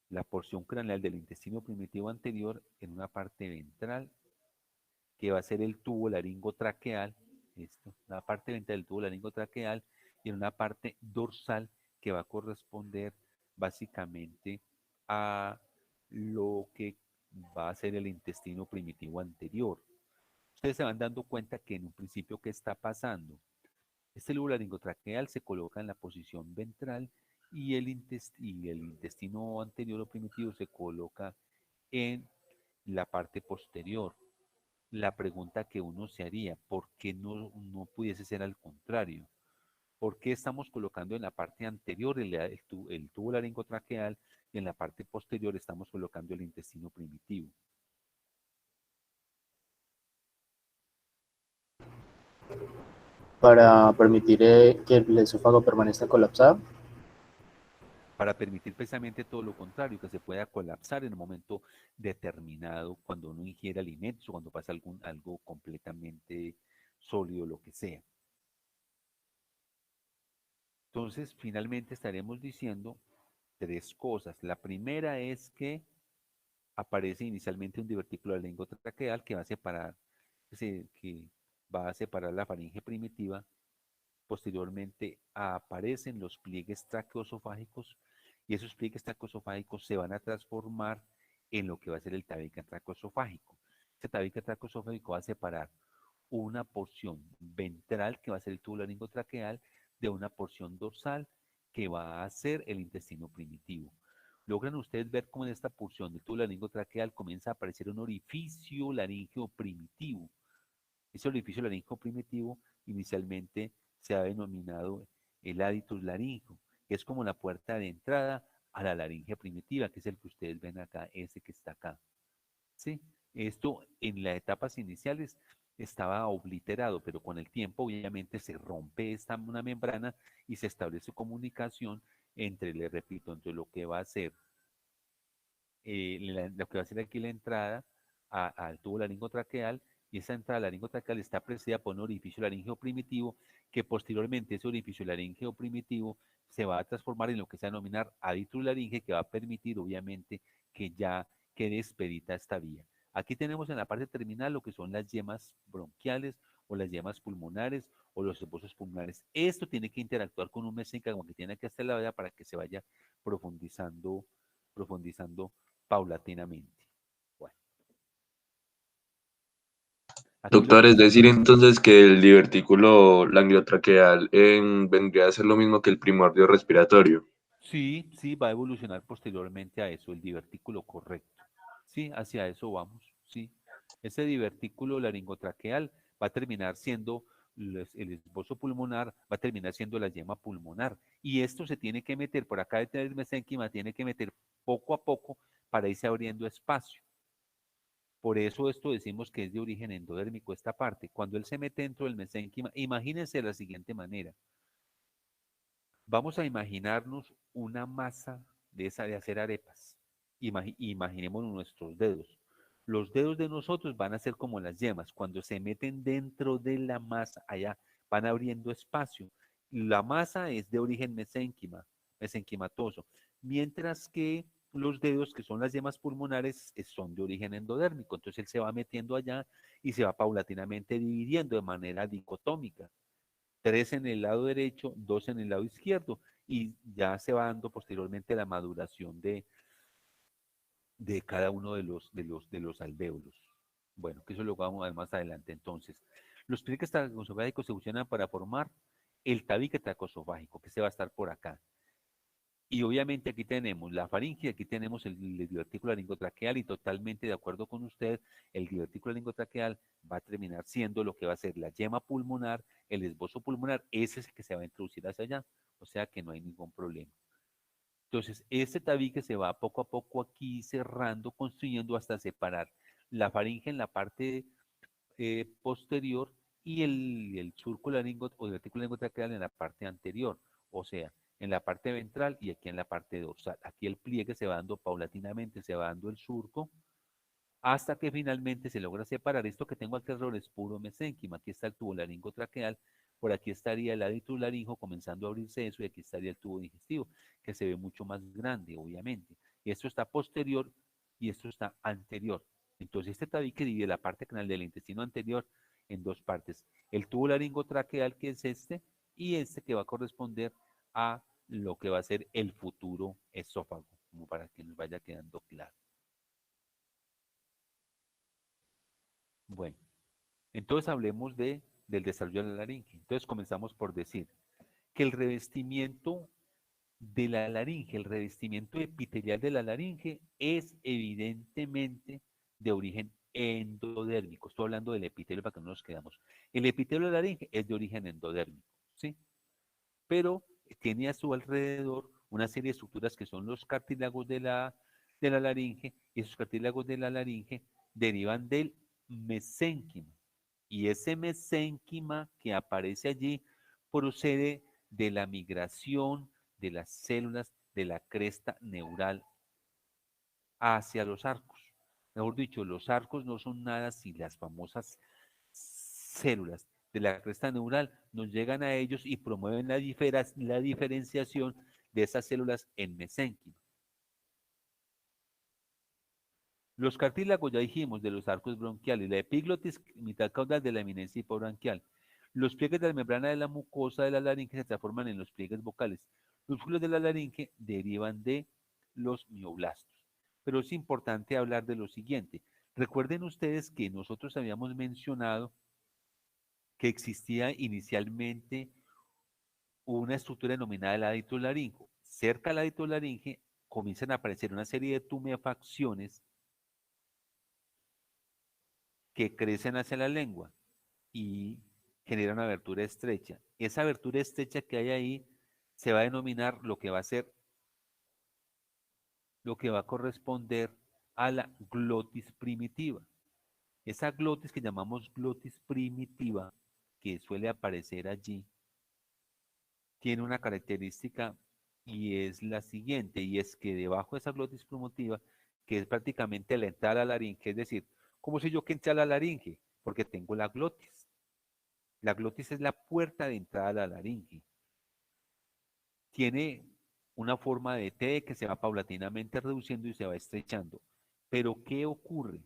la porción craneal del intestino primitivo anterior en una parte ventral, que va a ser el tubo laringotraqueal, esto, la parte ventral del tubo laringotraqueal, y en una parte dorsal que va a corresponder básicamente a lo que va a ser el intestino primitivo anterior. Ustedes se van dando cuenta que en un principio, ¿qué está pasando? Este lobo laringotraqueal se coloca en la posición ventral y el intestino anterior o primitivo se coloca en la parte posterior. La pregunta que uno se haría, ¿por qué no pudiese ser al contrario? ¿Por qué estamos colocando en la parte anterior el tubo laringotraqueal y en la parte posterior estamos colocando el intestino primitivo? Para permitir que el esófago permanezca colapsado. Para permitir precisamente todo lo contrario, que se pueda colapsar en un momento determinado cuando uno ingiere alimentos o cuando pasa algo completamente sólido, lo que sea. Entonces, finalmente estaremos diciendo tres cosas. La primera es que aparece inicialmente un divertículo laringotraqueal que va a separar, que va a separar la faringe primitiva. Posteriormente aparecen los pliegues traqueosofágicos y esos pliegues traqueosofágicos se van a transformar en lo que va a ser el tabique traqueosofágico. Este tabique traqueosofágico va a separar una porción ventral, que va a ser el tubo laringotraqueal, de una porción dorsal, que va a ser el intestino primitivo. Logran ustedes ver cómo en esta porción del tubo laringotraqueal comienza a aparecer un orificio laríngeo primitivo. Ese orificio laríngeo primitivo inicialmente se ha denominado el aditus laríngeo, que es como la puerta de entrada a la laringe primitiva, que es el que ustedes ven acá, ese que está acá. ¿Sí? Esto en las etapas iniciales estaba obliterado, pero con el tiempo obviamente se rompe una membrana y se establece comunicación entre, le repito, entre lo que va a ser lo que va a ser aquí la entrada al tubo laringotraqueal, y esa entrada laringotraqueal está precedida por un orificio laríngeo primitivo, que posteriormente ese orificio laríngeo primitivo se va a transformar en lo que se va a denominar aditus laringe, que va a permitir obviamente que ya quede expedita esta vía. Aquí tenemos en la parte terminal lo que son las yemas bronquiales o las yemas pulmonares o los esbozos pulmonares. Esto tiene que interactuar con un mesénquima que tiene que hacer la vía para que se vaya profundizando paulatinamente. Bueno, aquí lo Doctor, que es decir entonces que el divertículo gangliotraqueal vendría a ser lo mismo que el primordio respiratorio. sí, sí, va a evolucionar posteriormente a eso, el divertículo correcto. Sí, hacia eso vamos, sí. Ese divertículo laringotraqueal va a terminar siendo el esbozo pulmonar, va a terminar siendo la yema pulmonar. Y esto se tiene que meter, por acá el mesénquima tiene que meter poco a poco para irse abriendo espacio. Por eso esto decimos que es de origen endodérmico esta parte. Cuando él se mete dentro del mesénquima, imagínense de la siguiente manera. Vamos a imaginarnos una masa de esa de hacer arepas. Imaginemos nuestros dedos. Los dedos de nosotros van a ser como las yemas. Cuando se meten dentro de la masa, allá van abriendo espacio. La masa es de origen mesenquimatoso, mientras que los dedos, que son las yemas pulmonares, son de origen endodérmico. Entonces él se va metiendo allá y se va paulatinamente dividiendo de manera dicotómica. 3 en el lado derecho, 2 en el lado izquierdo, y ya se va dando posteriormente la maduración de cada uno de los alvéolos. Bueno, que eso lo vamos a ver más adelante. Entonces, los pliegues tracosofágicos se fusionan para formar el tabique tracosofágico, que se va a estar por acá. Y obviamente aquí tenemos la faringe, aquí tenemos el divertículo laringotraqueal, y totalmente de acuerdo con usted, el divertículo laringotraqueal va a terminar siendo lo que va a ser la yema pulmonar, el esbozo pulmonar, ese es el que se va a introducir hacia allá, o sea que no hay ningún problema. Entonces, este tabique se va poco a poco aquí cerrando, construyendo hasta separar la faringe en la parte posterior y el surco laringo o divertículo laringotraqueal en la parte anterior, o sea, en la parte ventral y aquí en la parte dorsal. Aquí el pliegue se va dando paulatinamente, se va dando el surco, hasta que finalmente se logra separar. Esto que tengo aquí alrededor es puro mesénquima. Aquí está el tubo laringotraqueal, por aquí estaría el aditus laringo comenzando a abrirse eso, y aquí estaría el tubo digestivo, que se ve mucho más grande, obviamente. Y esto está posterior y esto está anterior. Entonces este tabique divide la parte canal del intestino anterior en dos partes. El tubo laringotraqueal, que es este, y este que va a corresponder a lo que va a ser el futuro esófago, como para que nos vaya quedando claro. Bueno, entonces hablemos del desarrollo de la laringe. Entonces comenzamos por decir que el revestimiento de la laringe, el revestimiento epitelial de la laringe es evidentemente de origen endodérmico. Estoy hablando del epitelio para que no nos quedamos. El epitelio de la laringe es de origen endodérmico, ¿sí? Pero tiene a su alrededor una serie de estructuras que son los cartílagos de la laringe, y esos cartílagos de la laringe derivan del mesénquima. Y ese mesénquima que aparece allí procede de la migración de las células de la cresta neural hacia los arcos. Mejor dicho, los arcos no son nada sin las famosas células de la cresta neural nos llegan a ellos y promueven la diferenciación de esas células en mesénquima. Los cartílagos, ya dijimos, de los arcos bronquiales, la epiglotis, mitad caudal de la eminencia hipobranquial. Los pliegues de la membrana de la mucosa de la laringe se transforman en los pliegues vocales. Los músculos de la laringe derivan de los mioblastos. Pero es importante hablar de lo siguiente. Recuerden ustedes que nosotros habíamos mencionado que existía inicialmente una estructura denominada el adito laringo. Cerca del adito laringe comienzan a aparecer una serie de tumefacciones que crecen hacia la lengua y generan una abertura estrecha. Esa abertura estrecha que hay ahí se va a denominar lo que va a ser, lo que va a corresponder a la glotis primitiva. Esa glotis que llamamos glotis primitiva, que suele aparecer allí, tiene una característica y es la siguiente, y es que debajo de esa glotis primitiva, que es prácticamente la entrada a la laringe, es decir, ¿cómo sé yo que entré a la laringe? Porque tengo la glotis. La glotis es la puerta de entrada a la laringe. Tiene una forma de T que se va paulatinamente reduciendo y se va estrechando. Pero ¿qué ocurre?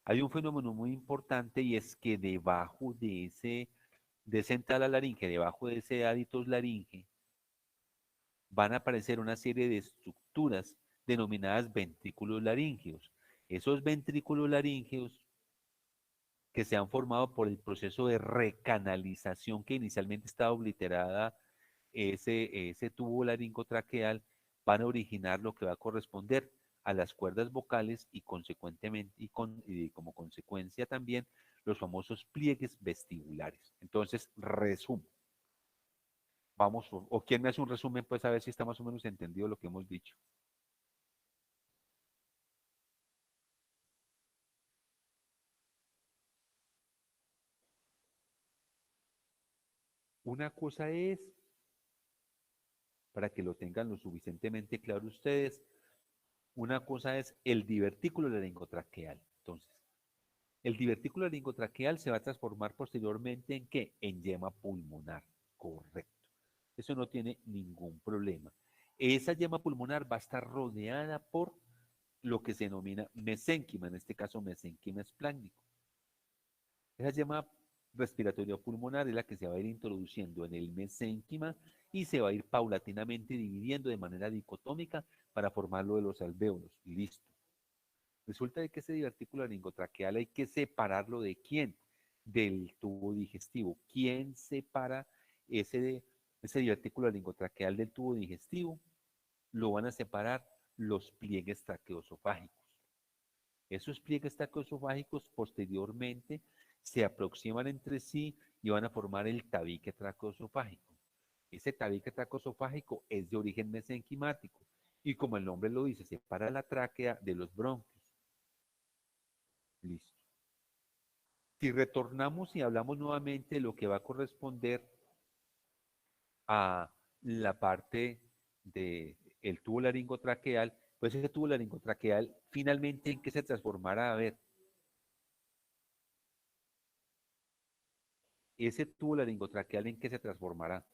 Hay un fenómeno muy importante y es que debajo de esa entrada a la laringe, debajo de ese aditos laringe, van a aparecer una serie de estructuras denominadas ventrículos laríngeos. Esos ventrículos laríngeos que se han formado por el proceso de recanalización que inicialmente estaba obliterada ese tubo laringotraqueal, van a originar lo que va a corresponder a las cuerdas vocales y consecuentemente y como consecuencia también los famosos pliegues vestibulares. Entonces, resumo. Vamos, o quién me hace un resumen, pues a ver si está más o menos entendido lo que hemos dicho. Una cosa es, para que lo tengan lo suficientemente claro ustedes, una cosa es el divertículo laringotraqueal. Entonces, el divertículo laringotraqueal se va a transformar posteriormente ¿en qué? En yema pulmonar. Correcto. Eso no tiene ningún problema. Esa yema pulmonar va a estar rodeada por lo que se denomina mesénquima, en este caso mesénquima espláncnico. Esa yema respiratoria pulmonar es la que se va a ir introduciendo en el mesénquima y se va a ir paulatinamente dividiendo de manera dicotómica para formar lo de los alvéolos. Listo. Resulta de que ese divertículo laringotraqueal hay que separarlo ¿de quién? Del tubo digestivo. ¿Quién separa ese divertículo laringotraqueal del tubo digestivo? Lo van a separar los pliegues traqueosofágicos. Esos pliegues traqueosofágicos posteriormente se aproximan entre sí y van a formar el tabique traqueosofágico. Ese tabique traqueosofágico es de origen mesenquimático y como el nombre lo dice, separa la tráquea de los bronquios. Listo. Si retornamos y hablamos nuevamente de lo que va a corresponder a la parte del tubo laringotraqueal, pues ese tubo laringotraqueal finalmente ¿en qué se transformará? A ver, ese tubo laringotraqueal ¿en qué se transformará?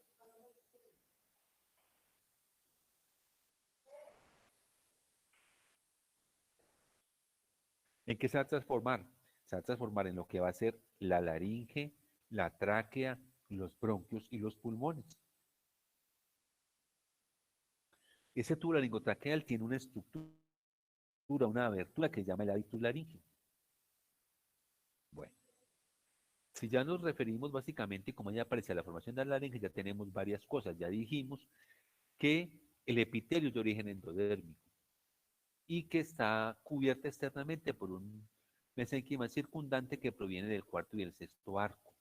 ¿En qué se va a transformar? Se va a transformar en lo que va a ser la laringe, la tráquea, los bronquios y los pulmones. Ese tubo laringotraqueal tiene una estructura, una abertura que se llama el hábitus laríngeo. Bueno, si ya nos referimos básicamente, como ya aparece la formación de la laringe, ya tenemos varias cosas. Ya dijimos que el epitelio es de origen endodérmico y que está cubierta externamente por un mesénquima circundante que proviene del cuarto y el sexto arco.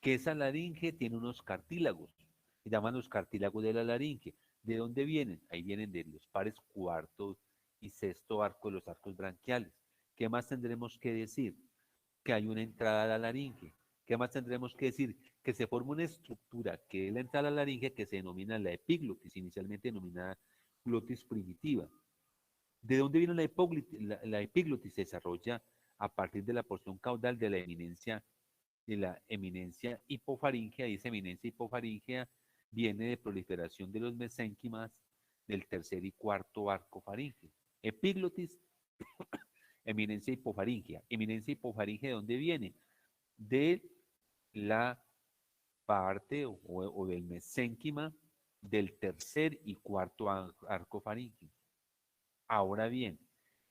Que esa laringe tiene unos cartílagos, se llaman los cartílagos de la laringe. ¿De dónde vienen? Ahí vienen de los pares cuarto y sexto arco de los arcos branquiales. ¿Qué más tendremos que decir? Que hay una entrada a la laringe. ¿Qué más tendremos que decir? Que se forma una estructura que es la entrada a la laringe que se denomina la epiglotis, inicialmente denominada glotis primitiva. ¿De dónde viene la epiglotis? Se desarrolla a partir de la porción caudal de la eminencia de la eminencia hipofaríngea, y esa eminencia hipofaríngea viene de proliferación de los mesénquimas del tercer y cuarto arco faríngeo. Epiglotis, eminencia hipofaríngea. Eminencia hipofaríngea, ¿de dónde viene? De la parte o del mesénquima del tercer y cuarto arco faríngeo. Ahora bien,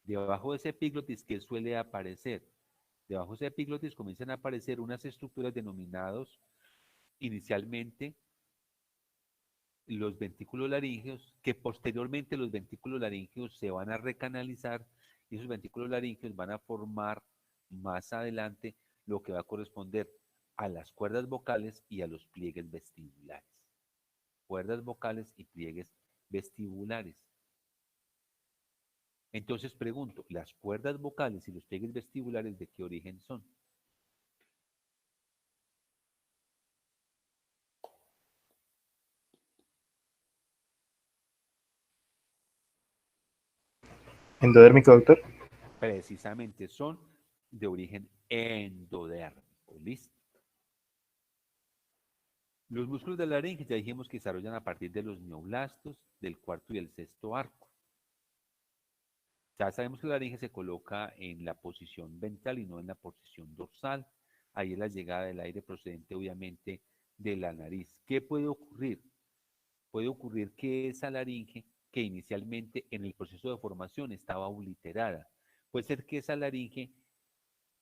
debajo de ese epiglotis, ¿qué suele aparecer? Debajo de ese epiglotis comienzan a aparecer unas estructuras denominados inicialmente los ventículos laríngeos, que posteriormente los ventículos laríngeos se van a recanalizar y esos ventículos laríngeos van a formar más adelante lo que va a corresponder a las cuerdas vocales y a los pliegues vestibulares. Cuerdas vocales y pliegues vestibulares. Entonces pregunto, ¿las cuerdas vocales y los pliegues vestibulares de qué origen son? Endodérmico, doctor. Precisamente son de origen endodérmico. ¿Listo? Los músculos de la laringe ya dijimos que se desarrollan a partir de los mioblastos del cuarto y el sexto arco. Ya sabemos que la laringe se coloca en la posición ventral y no en la posición dorsal. Ahí es la llegada del aire procedente, obviamente, de la nariz. ¿Qué puede ocurrir? Puede ocurrir que esa laringe, que inicialmente en el proceso de formación estaba obliterada, puede ser que esa laringe,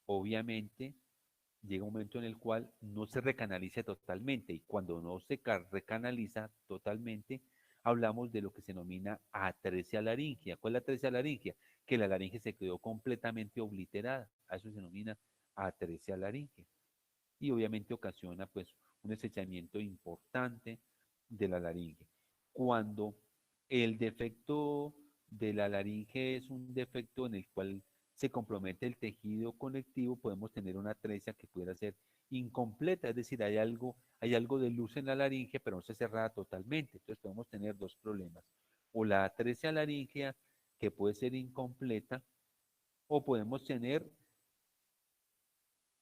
obviamente, llega un momento en el cual no se recanaliza totalmente, y cuando no se recanaliza totalmente, hablamos de lo que se denomina atresia laringea. ¿Cuál es la atresia laringea? Que la laringe se quedó completamente obliterada. A eso se denomina atresia laringea. Y obviamente ocasiona pues un estrechamiento importante de la laringe. Cuando el defecto de la laringe es un defecto en el cual se compromete el tejido conectivo, podemos tener una atresia que pudiera ser incompleta, es decir, hay algo de luz en la laringe, pero no se cerrada totalmente. Entonces podemos tener dos problemas. O la atresia laringea, que puede ser incompleta, o podemos tener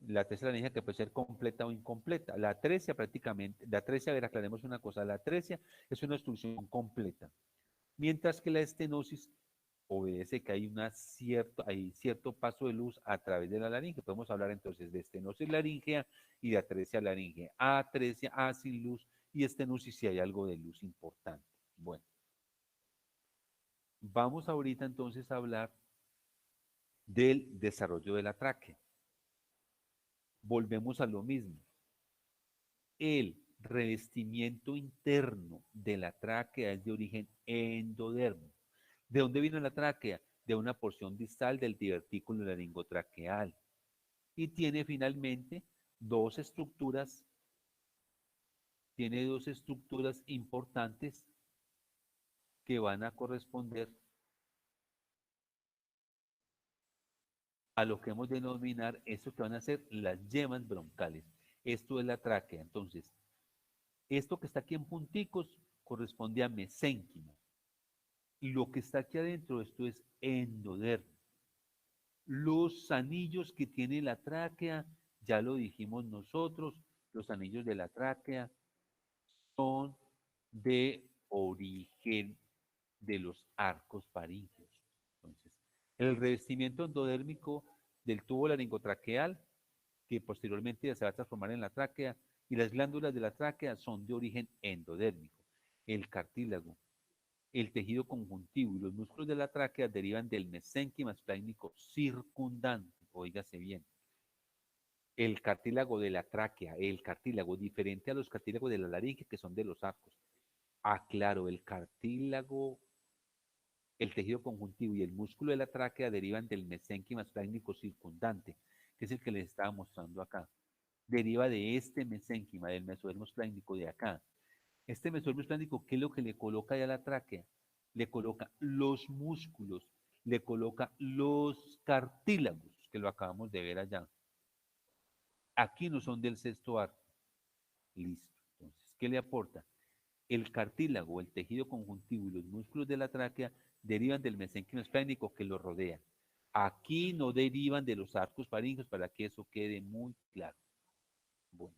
la atresia laringea que puede ser completa o incompleta. La atresia prácticamente, la atresia, a ver, aclaremos una cosa, la atresia es una obstrucción completa, mientras que la estenosis obedece que hay cierto paso de luz a través de la laringe. Podemos hablar entonces de estenosis laringea y de atresia laringea. Atresia, sin luz, y estenosis si hay algo de luz importante. Bueno, vamos ahorita entonces a hablar del desarrollo de la tráquea. Volvemos a lo mismo. El revestimiento interno de la tráquea es de origen endodermo. ¿De dónde vino la tráquea? De una porción distal del divertículo laringotraqueal. Y tiene finalmente dos estructuras importantes que van a corresponder a lo que hemos de denominar esto que van a ser las yemas broncales. Esto es la tráquea. Entonces, esto que está aquí en punticos corresponde a mesénquima. Y lo que está aquí adentro, esto es endodermo. Los anillos que tiene la tráquea, ya lo dijimos nosotros, los anillos de la tráquea son de origen de los arcos faríngeos. Entonces, el revestimiento endodérmico del tubo laringotraqueal, que posteriormente se va a transformar en la tráquea, y las glándulas de la tráquea son de origen endodérmico. El cartílago, el tejido conjuntivo y los músculos de la tráquea derivan del mesénquima esplénico circundante. Óigase bien. El cartílago de la tráquea, el cartílago diferente a los cartílagos de la laringe, que son de los arcos. Aclaro, el cartílago, el tejido conjuntivo y el músculo de la tráquea derivan del mesénquima esplénico circundante, que es el que les estaba mostrando acá. Deriva de este mesénquima, del mesodermo esplénico de acá. Este mesodermo esplénico, ¿qué es lo que le coloca ya a la tráquea? Le coloca los músculos, le coloca los cartílagos, que lo acabamos de ver allá. Aquí no son del sexto arco. Listo. Entonces, ¿qué le aporta? El cartílago, el tejido conjuntivo y los músculos de la tráquea derivan del mesénquima esplénico que lo rodea. Aquí no derivan de los arcos faríngeos, para que eso quede muy claro. Bueno.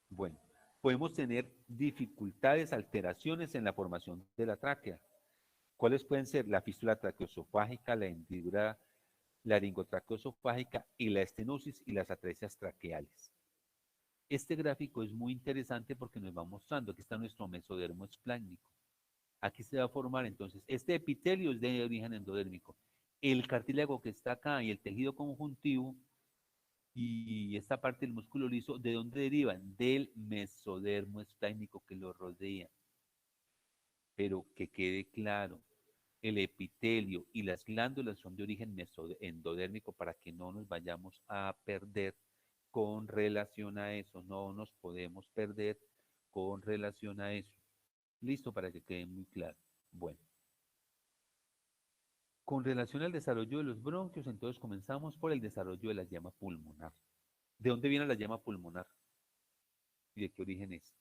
Bueno, podemos tener dificultades, alteraciones en la formación de la tráquea. ¿Cuáles pueden ser? La fístula traqueosofágica, la hendidura laringotraqueosofágica y la estenosis y las atresias traqueales. Este gráfico es muy interesante porque nos va mostrando, aquí está nuestro mesodermo esplácnico. Aquí se va a formar entonces, este epitelio es de origen endodérmico. El cartílago que está acá y el tejido conjuntivo y esta parte del músculo liso, ¿de dónde derivan? Del mesodermo esplácnico que lo rodea. Pero que quede claro, el epitelio y las glándulas son de origen endodérmico para que no nos vayamos a perder con relación a eso. No nos podemos perder con relación a eso. Listo, para que quede muy claro. Bueno. Con relación al desarrollo de los bronquios, entonces comenzamos por el desarrollo de la llama pulmonar. ¿De dónde viene la llama pulmonar? ¿Y de qué origen es?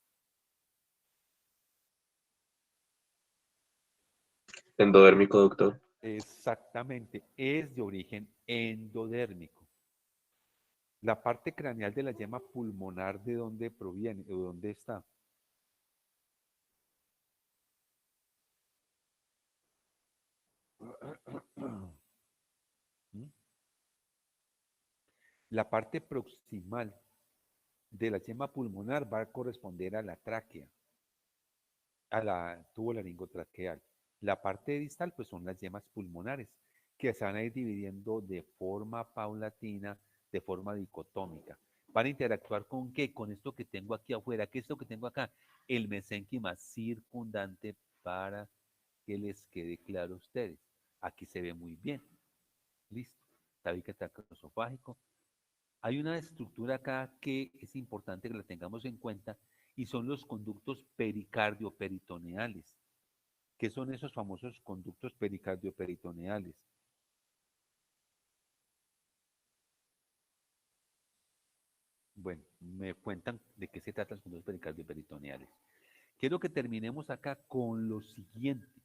Endodérmico, doctor. Exactamente, es de origen endodérmico. La parte craneal de la llama pulmonar, ¿de dónde proviene? ¿De dónde está? ¿Mm? La parte proximal de la yema pulmonar va a corresponder a la tráquea, a la tubo laringotraqueal. La parte distal, pues son las yemas pulmonares, que se van a ir dividiendo de forma paulatina, de forma dicotómica. ¿Van a interactuar con qué? Con esto que tengo aquí afuera. ¿Qué es esto que tengo acá? El mesénquima circundante, para que les quede claro a ustedes. Aquí se ve muy bien. Listo. Tabique esofágico. Hay una estructura acá que es importante que la tengamos en cuenta y son los conductos pericardio-peritoneales. ¿Qué son esos famosos conductos pericardio-peritoneales? Bueno, me cuentan de qué se tratan los conductos pericardio-peritoneales. Quiero que terminemos acá con lo siguiente,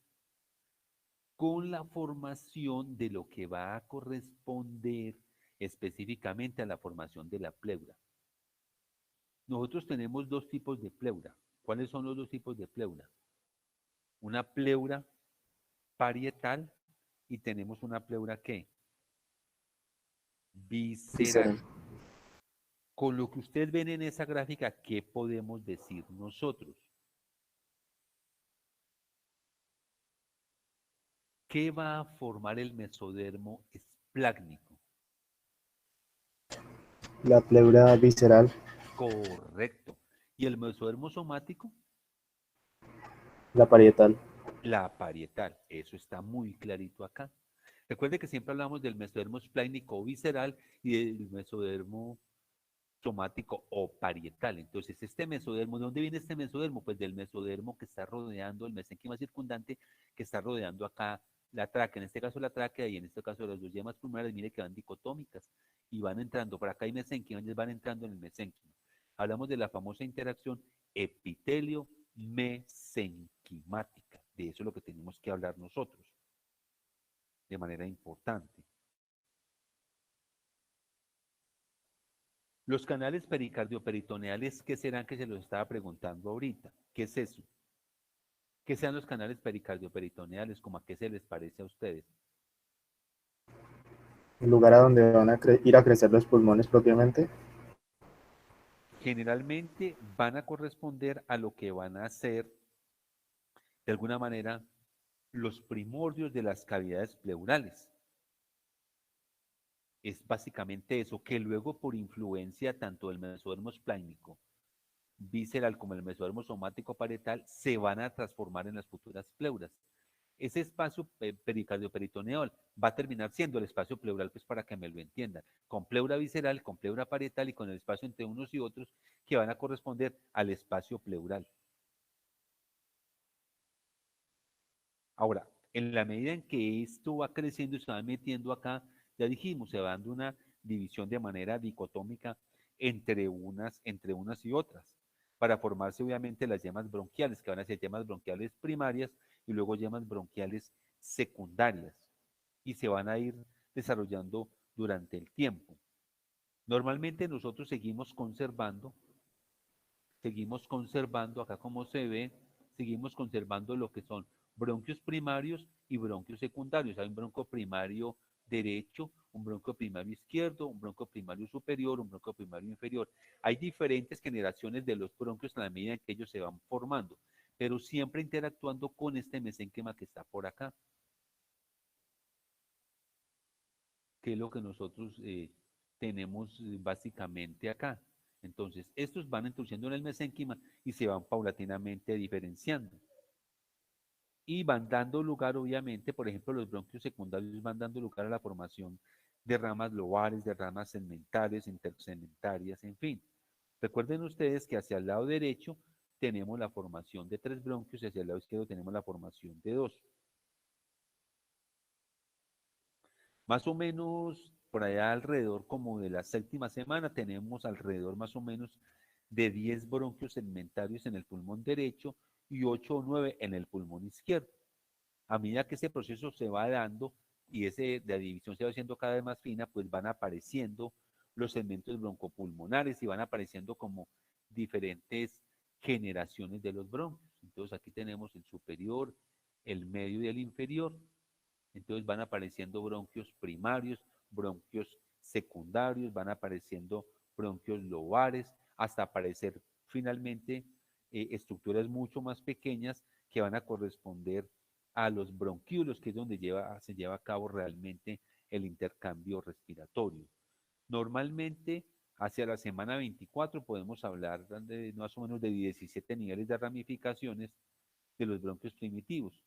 con la formación de lo que va a corresponder específicamente a la formación de la pleura. Nosotros tenemos dos tipos de pleura. ¿Cuáles son los dos tipos de pleura? Una pleura parietal y tenemos una pleura ¿qué? Visceral. Con lo que ustedes ven en esa gráfica, ¿qué podemos decir nosotros? ¿Qué va a formar el mesodermo esplácnico? La pleura visceral, Correcto. ¿Y el mesodermo somático? la parietal. La parietal. Eso está muy clarito acá. Recuerde que siempre hablamos del mesodermo esplácnico o visceral y del mesodermo somático o parietal. Entonces, este mesodermo, ¿de dónde viene este mesodermo? Pues del mesodermo que está rodeando el mesénquima circundante, que está rodeando acá la tráquea, en este caso la tráquea y en este caso las dos yemas pulmonares, mire que van dicotómicas y van entrando, por acá hay mesénquima, ellos van entrando en el mesénquima. Hablamos de la famosa interacción epitelio-mesenquimática. De eso es lo que tenemos que hablar nosotros, de manera importante. Los canales pericardio-peritoneales, ¿qué serán? Que se los estaba preguntando ahorita. ¿Qué es eso? ¿Qué sean los canales pericardio-peritoneales? ¿Cómo a qué se les parece a ustedes? El lugar a donde van a ir a crecer los pulmones propiamente. Generalmente van a corresponder a lo que van a ser, de alguna manera, los primordios de las cavidades pleurales. Es básicamente eso, que luego por influencia tanto del mesodermo esplácnico visceral como el mesodermo somático parietal se van a transformar en las futuras pleuras. Ese espacio pericardio-peritoneal va a terminar siendo el espacio pleural, pues para que me lo entiendan, con pleura visceral, con pleura parietal y con el espacio entre unos y otros que van a corresponder al espacio pleural. Ahora, en la medida en que esto va creciendo y se va metiendo acá, ya dijimos, se va dando una división de manera dicotómica entre unas y otras, para formarse obviamente las yemas bronquiales, que van a ser yemas bronquiales primarias y luego yemas bronquiales secundarias. Y se van a ir desarrollando durante el tiempo. Normalmente nosotros seguimos conservando, acá como se ve, seguimos conservando lo que son bronquios primarios y bronquios secundarios. Hay un bronquio primario derecho, un bronquio primario izquierdo, un bronquio primario superior, un bronquio primario inferior. Hay diferentes generaciones de los bronquios en la medida en que ellos se van formando, pero siempre interactuando con este mesénquima que está por acá, que es lo que nosotros tenemos básicamente acá. Entonces, estos van introduciendo en el mesénquima y se van paulatinamente diferenciando. Y van dando lugar, obviamente, por ejemplo, los bronquios secundarios van dando lugar a la formación de ramas lobares, de ramas segmentales, intersegmentarias, en fin. Recuerden ustedes que hacia el lado derecho tenemos la formación de 3 bronquios y hacia el lado izquierdo tenemos la formación de 2. Más o menos por allá alrededor como de la 7ª semana tenemos alrededor más o menos de 10 bronquios segmentarios en el pulmón derecho y 8 o 9 en el pulmón izquierdo. A medida que ese proceso se va dando y la división se va haciendo cada vez más fina, pues van apareciendo los segmentos broncopulmonares y van apareciendo como diferentes generaciones de los bronquios. Entonces aquí tenemos el superior, el medio y el inferior. Entonces van apareciendo bronquios primarios, bronquios secundarios, van apareciendo bronquios lobares, hasta aparecer finalmente estructuras mucho más pequeñas que van a corresponder a los bronquíolos, que es donde se lleva a cabo realmente el intercambio respiratorio. Normalmente, hacia la semana 24 podemos hablar de más o menos de 17 niveles de ramificaciones de los bronquios primitivos.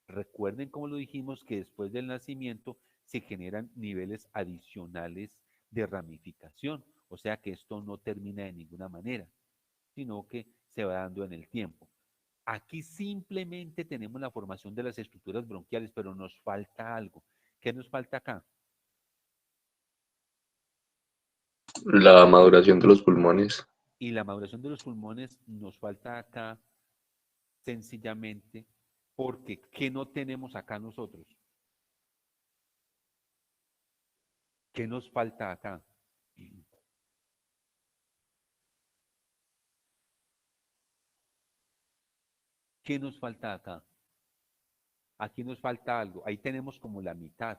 Recuerden, como lo dijimos, que después del nacimiento se generan niveles adicionales de ramificación, o sea que esto no termina de ninguna manera, sino que se va dando en el tiempo. Aquí simplemente tenemos la formación de las estructuras bronquiales, pero nos falta algo. ¿Qué nos falta acá? La maduración de los pulmones. Y la maduración de los pulmones nos falta acá sencillamente porque ¿qué no tenemos acá nosotros? ¿Qué nos falta acá? ¿Qué nos falta acá? Aquí nos falta algo. Ahí tenemos como la mitad.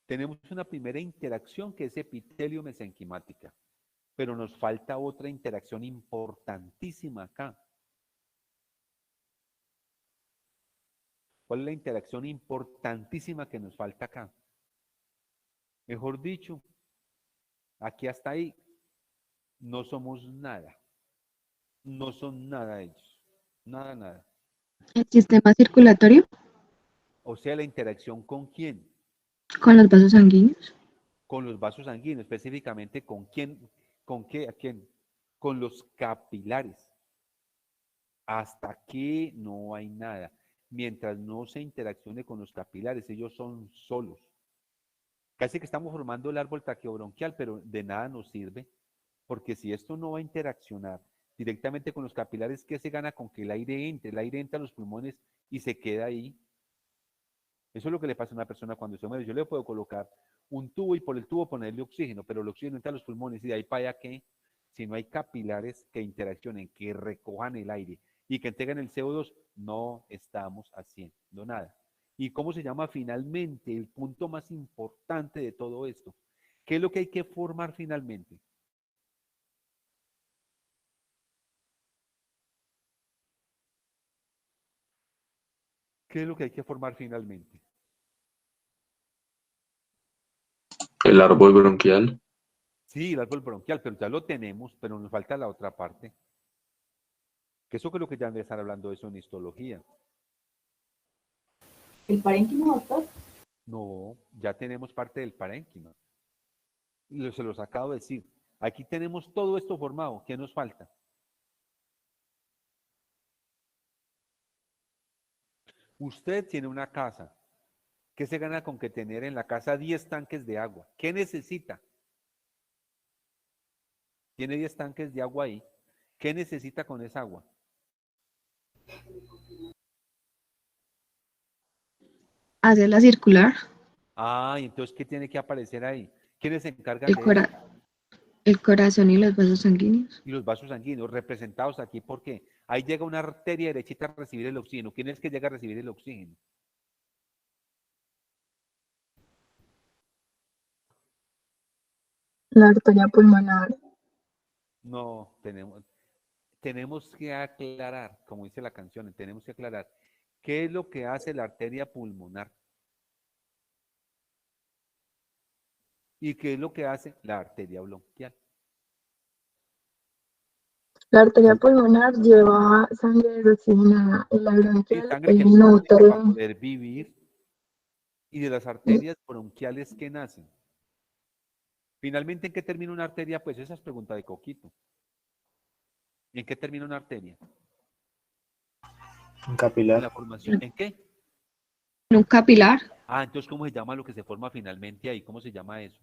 Tenemos una primera interacción que es epitelio mesenquimática, pero nos falta otra interacción importantísima acá. ¿Cuál es la interacción importantísima que nos falta acá? Mejor dicho, aquí hasta ahí no somos nada. No son nada ellos. Nada, nada. El sistema circulatorio O sea, la interacción con quién? con los vasos sanguíneos. Con los vasos sanguíneos, específicamente con quién, con qué, a quién, con los capilares. Hasta aquí no hay nada. Mientras no se interaccione con los capilares, ellos son solos. Casi que estamos formando el árbol traqueobronquial, pero de nada nos sirve, porque si esto no va a interaccionar directamente con los capilares, ¿qué se gana con que el aire entre? El aire entra a los pulmones y se queda ahí. Eso es lo que le pasa a una persona cuando se muere. Yo le puedo colocar un tubo y por el tubo ponerle oxígeno, pero el oxígeno entra a los pulmones y de ahí para allá que, si no hay capilares que interaccionen, que recojan el aire y que entreguen el CO2, no estamos haciendo nada. ¿Y cómo se llama finalmente el punto más importante de todo esto? ¿Qué es lo que hay que formar finalmente? ¿Qué es lo que hay que formar finalmente? El árbol bronquial. Sí, el árbol bronquial, pero ya lo tenemos, pero nos falta la otra parte. Que eso creo que ya han de estar hablando de eso en histología. ¿El parénquima, doctor? No, ya tenemos parte del parénquima. Se los acabo de decir. Aquí tenemos todo esto formado. ¿Qué nos falta? Usted tiene una casa. ¿Qué se gana con que tener en la casa 10 tanques de agua? ¿Qué necesita? Tiene 10 tanques de agua ahí. ¿Qué necesita con esa agua? hace la circular, Ah, y entonces, ¿qué tiene que aparecer ahí? ¿Quiénes se encargan el, de eso? el corazón y los vasos sanguíneos. Y los vasos sanguíneos representados aquí, porque ahí llega una arteria derechita a recibir el oxígeno. ¿Quién es que llega a recibir el oxígeno? La arteria pulmonar. No, tenemos que aclarar, como dice la canción, tenemos que aclarar, ¿qué es lo que hace la arteria pulmonar? ¿Y qué es lo que hace la arteria bronquial? La arteria pulmonar lleva sangre desoxigenada y la Sí, bronquial sangre que necesita nutre. para poder vivir. Y de las arterias bronquiales que nacen. Finalmente, ¿en qué termina una arteria? Pues esa es pregunta de Coquito. ¿En qué termina una arteria? Un En capilar. la formación. ¿En qué? En un capilar, Ah, entonces, ¿cómo se llama lo que se forma finalmente ahí? ¿Cómo se llama eso?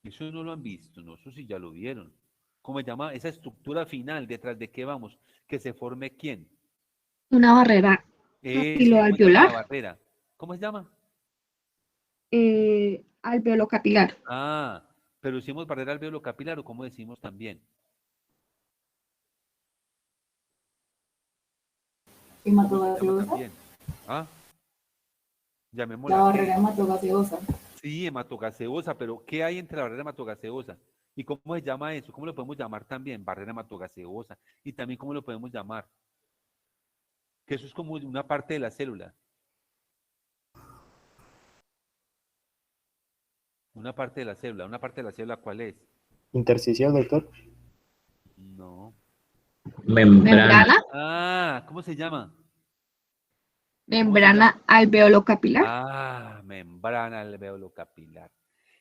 Eso no lo han visto, ¿no? Eso sí ya lo vieron. ¿Cómo se llama esa estructura final? ¿Detrás de qué vamos? ¿Que se forme quién? una barrera Eso, ¿cómo se llama la papiloalveolar, barrera? ¿Cómo se llama? alveolocapilar. Ah, pero decimos barrera alveolo-capilar o cómo decimos también. ¿Cómo se llama Hematogaseosa. también? ¿Ah? La Llamémosla barrera ¿qué? hematogaseosa. Sí, hematogaseosa, pero ¿qué hay entre la barrera hematogaseosa? ¿Y cómo se llama eso? ¿Cómo lo podemos llamar también? Barrera hematogaseosa. Y también ¿cómo lo podemos llamar? Que eso es como una parte de la célula. Una parte de la célula. ¿Una parte de la célula cuál es? Intersticial, doctor. No. Membrana. Membrana, Ah, ¿cómo se llama? membrana alveolocapilar. Ah, membrana alveolo-capilar.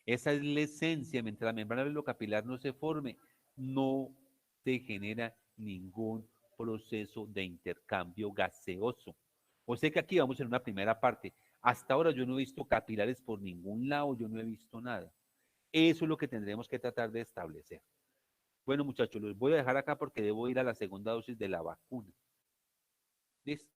Esa es la esencia. Mientras la membrana alveolo-capilar no se forme, no se genera ningún proceso de intercambio gaseoso. O sea que aquí vamos en una primera parte. Hasta ahora yo no he visto capilares por ningún lado, yo no he visto nada. Eso es lo que tendremos que tratar de establecer. Bueno, muchachos, los voy a dejar acá porque debo ir a la segunda dosis de la vacuna. ¿Listo?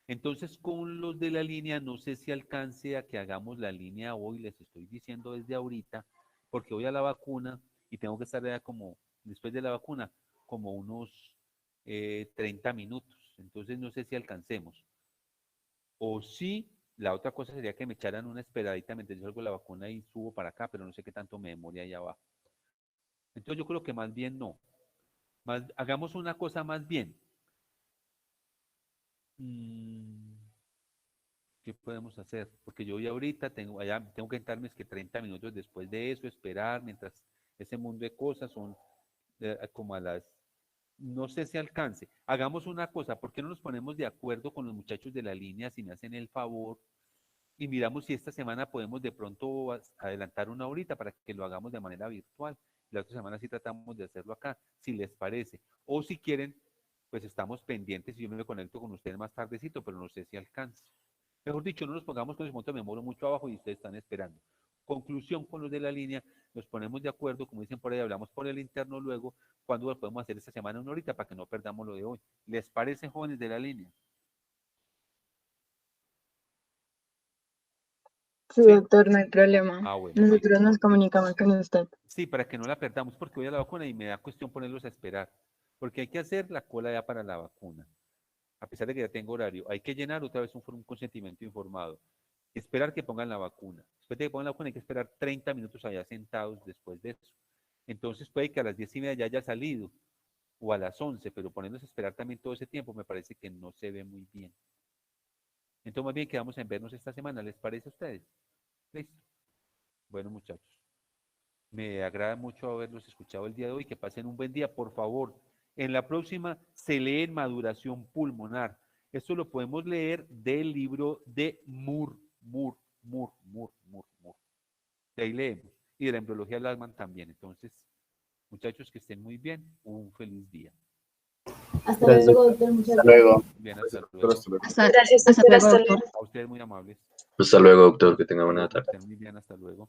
Entonces, con los de la línea, no sé si alcance a que hagamos la línea hoy, les estoy diciendo desde ahorita, porque voy a la vacuna y tengo que estar allá como, después de la vacuna, como unos 30 minutos. Entonces, no sé si alcancemos. O sí, la otra cosa sería que me echaran una esperadita mientras yo salgo la vacuna y subo para acá, pero no sé qué tanto me demore allá abajo. Entonces, yo creo que más bien no. Hagamos una cosa más bien. ¿Qué podemos hacer? Porque yo hoy ahorita tengo que entrarme es que 30 minutos después de eso, esperar, mientras ese mundo de cosas son como a las, no sé si alcance. Hagamos una cosa, ¿por qué no nos ponemos de acuerdo con los muchachos de la línea, si me hacen el favor, y miramos si esta semana podemos de pronto adelantar una horita para que lo hagamos de manera virtual? La otra semana sí tratamos de hacerlo acá, si les parece. O si quieren, pues estamos pendientes y yo me conecto con ustedes más tardecito, pero no sé si alcance. Mejor dicho, no nos pongamos con ese monto, me demoro mucho abajo y ustedes están esperando. Conclusión con los de la línea, nos ponemos de acuerdo, como dicen por ahí, hablamos por el interno luego, cuándo lo podemos hacer esta semana una horita para que no perdamos lo de hoy. ¿Les parece, jóvenes de la línea? Sí, ¿Sí? doctor, no hay problema. Ah, bueno, Nosotros nos comunicamos con usted. sí, para que no la perdamos, porque voy a la vacuna y me da cuestión ponerlos a esperar, porque hay que hacer la cola ya para la vacuna. A pesar de que ya tengo horario, hay que llenar otra vez un consentimiento informado. Esperar que pongan la vacuna. Después de que pongan la vacuna hay que esperar 30 minutos allá sentados después de eso. Entonces puede que a las 10:30 ya haya salido o a las 11, pero ponernos a esperar también todo ese tiempo me parece que no se ve muy bien. Entonces más bien quedamos en vernos esta semana, ¿les parece a ustedes? Listo. Bueno, muchachos, me agrada mucho haberlos escuchado el día de hoy, que pasen un buen día, por favor. En la próxima se lee en maduración pulmonar. Esto lo podemos leer del libro de Moore. De ahí leemos. Y de la embriología de Lasman también. Entonces, muchachos, que estén muy bien. Un feliz día. Hasta Gracias, luego, doctor. doctor. Muchas Hasta gracias. luego. Bien, hasta luego. Hasta luego, doctor. A ustedes muy amables. Hasta luego, doctor. Que tenga buena Que tarde. estén muy bien, hasta luego.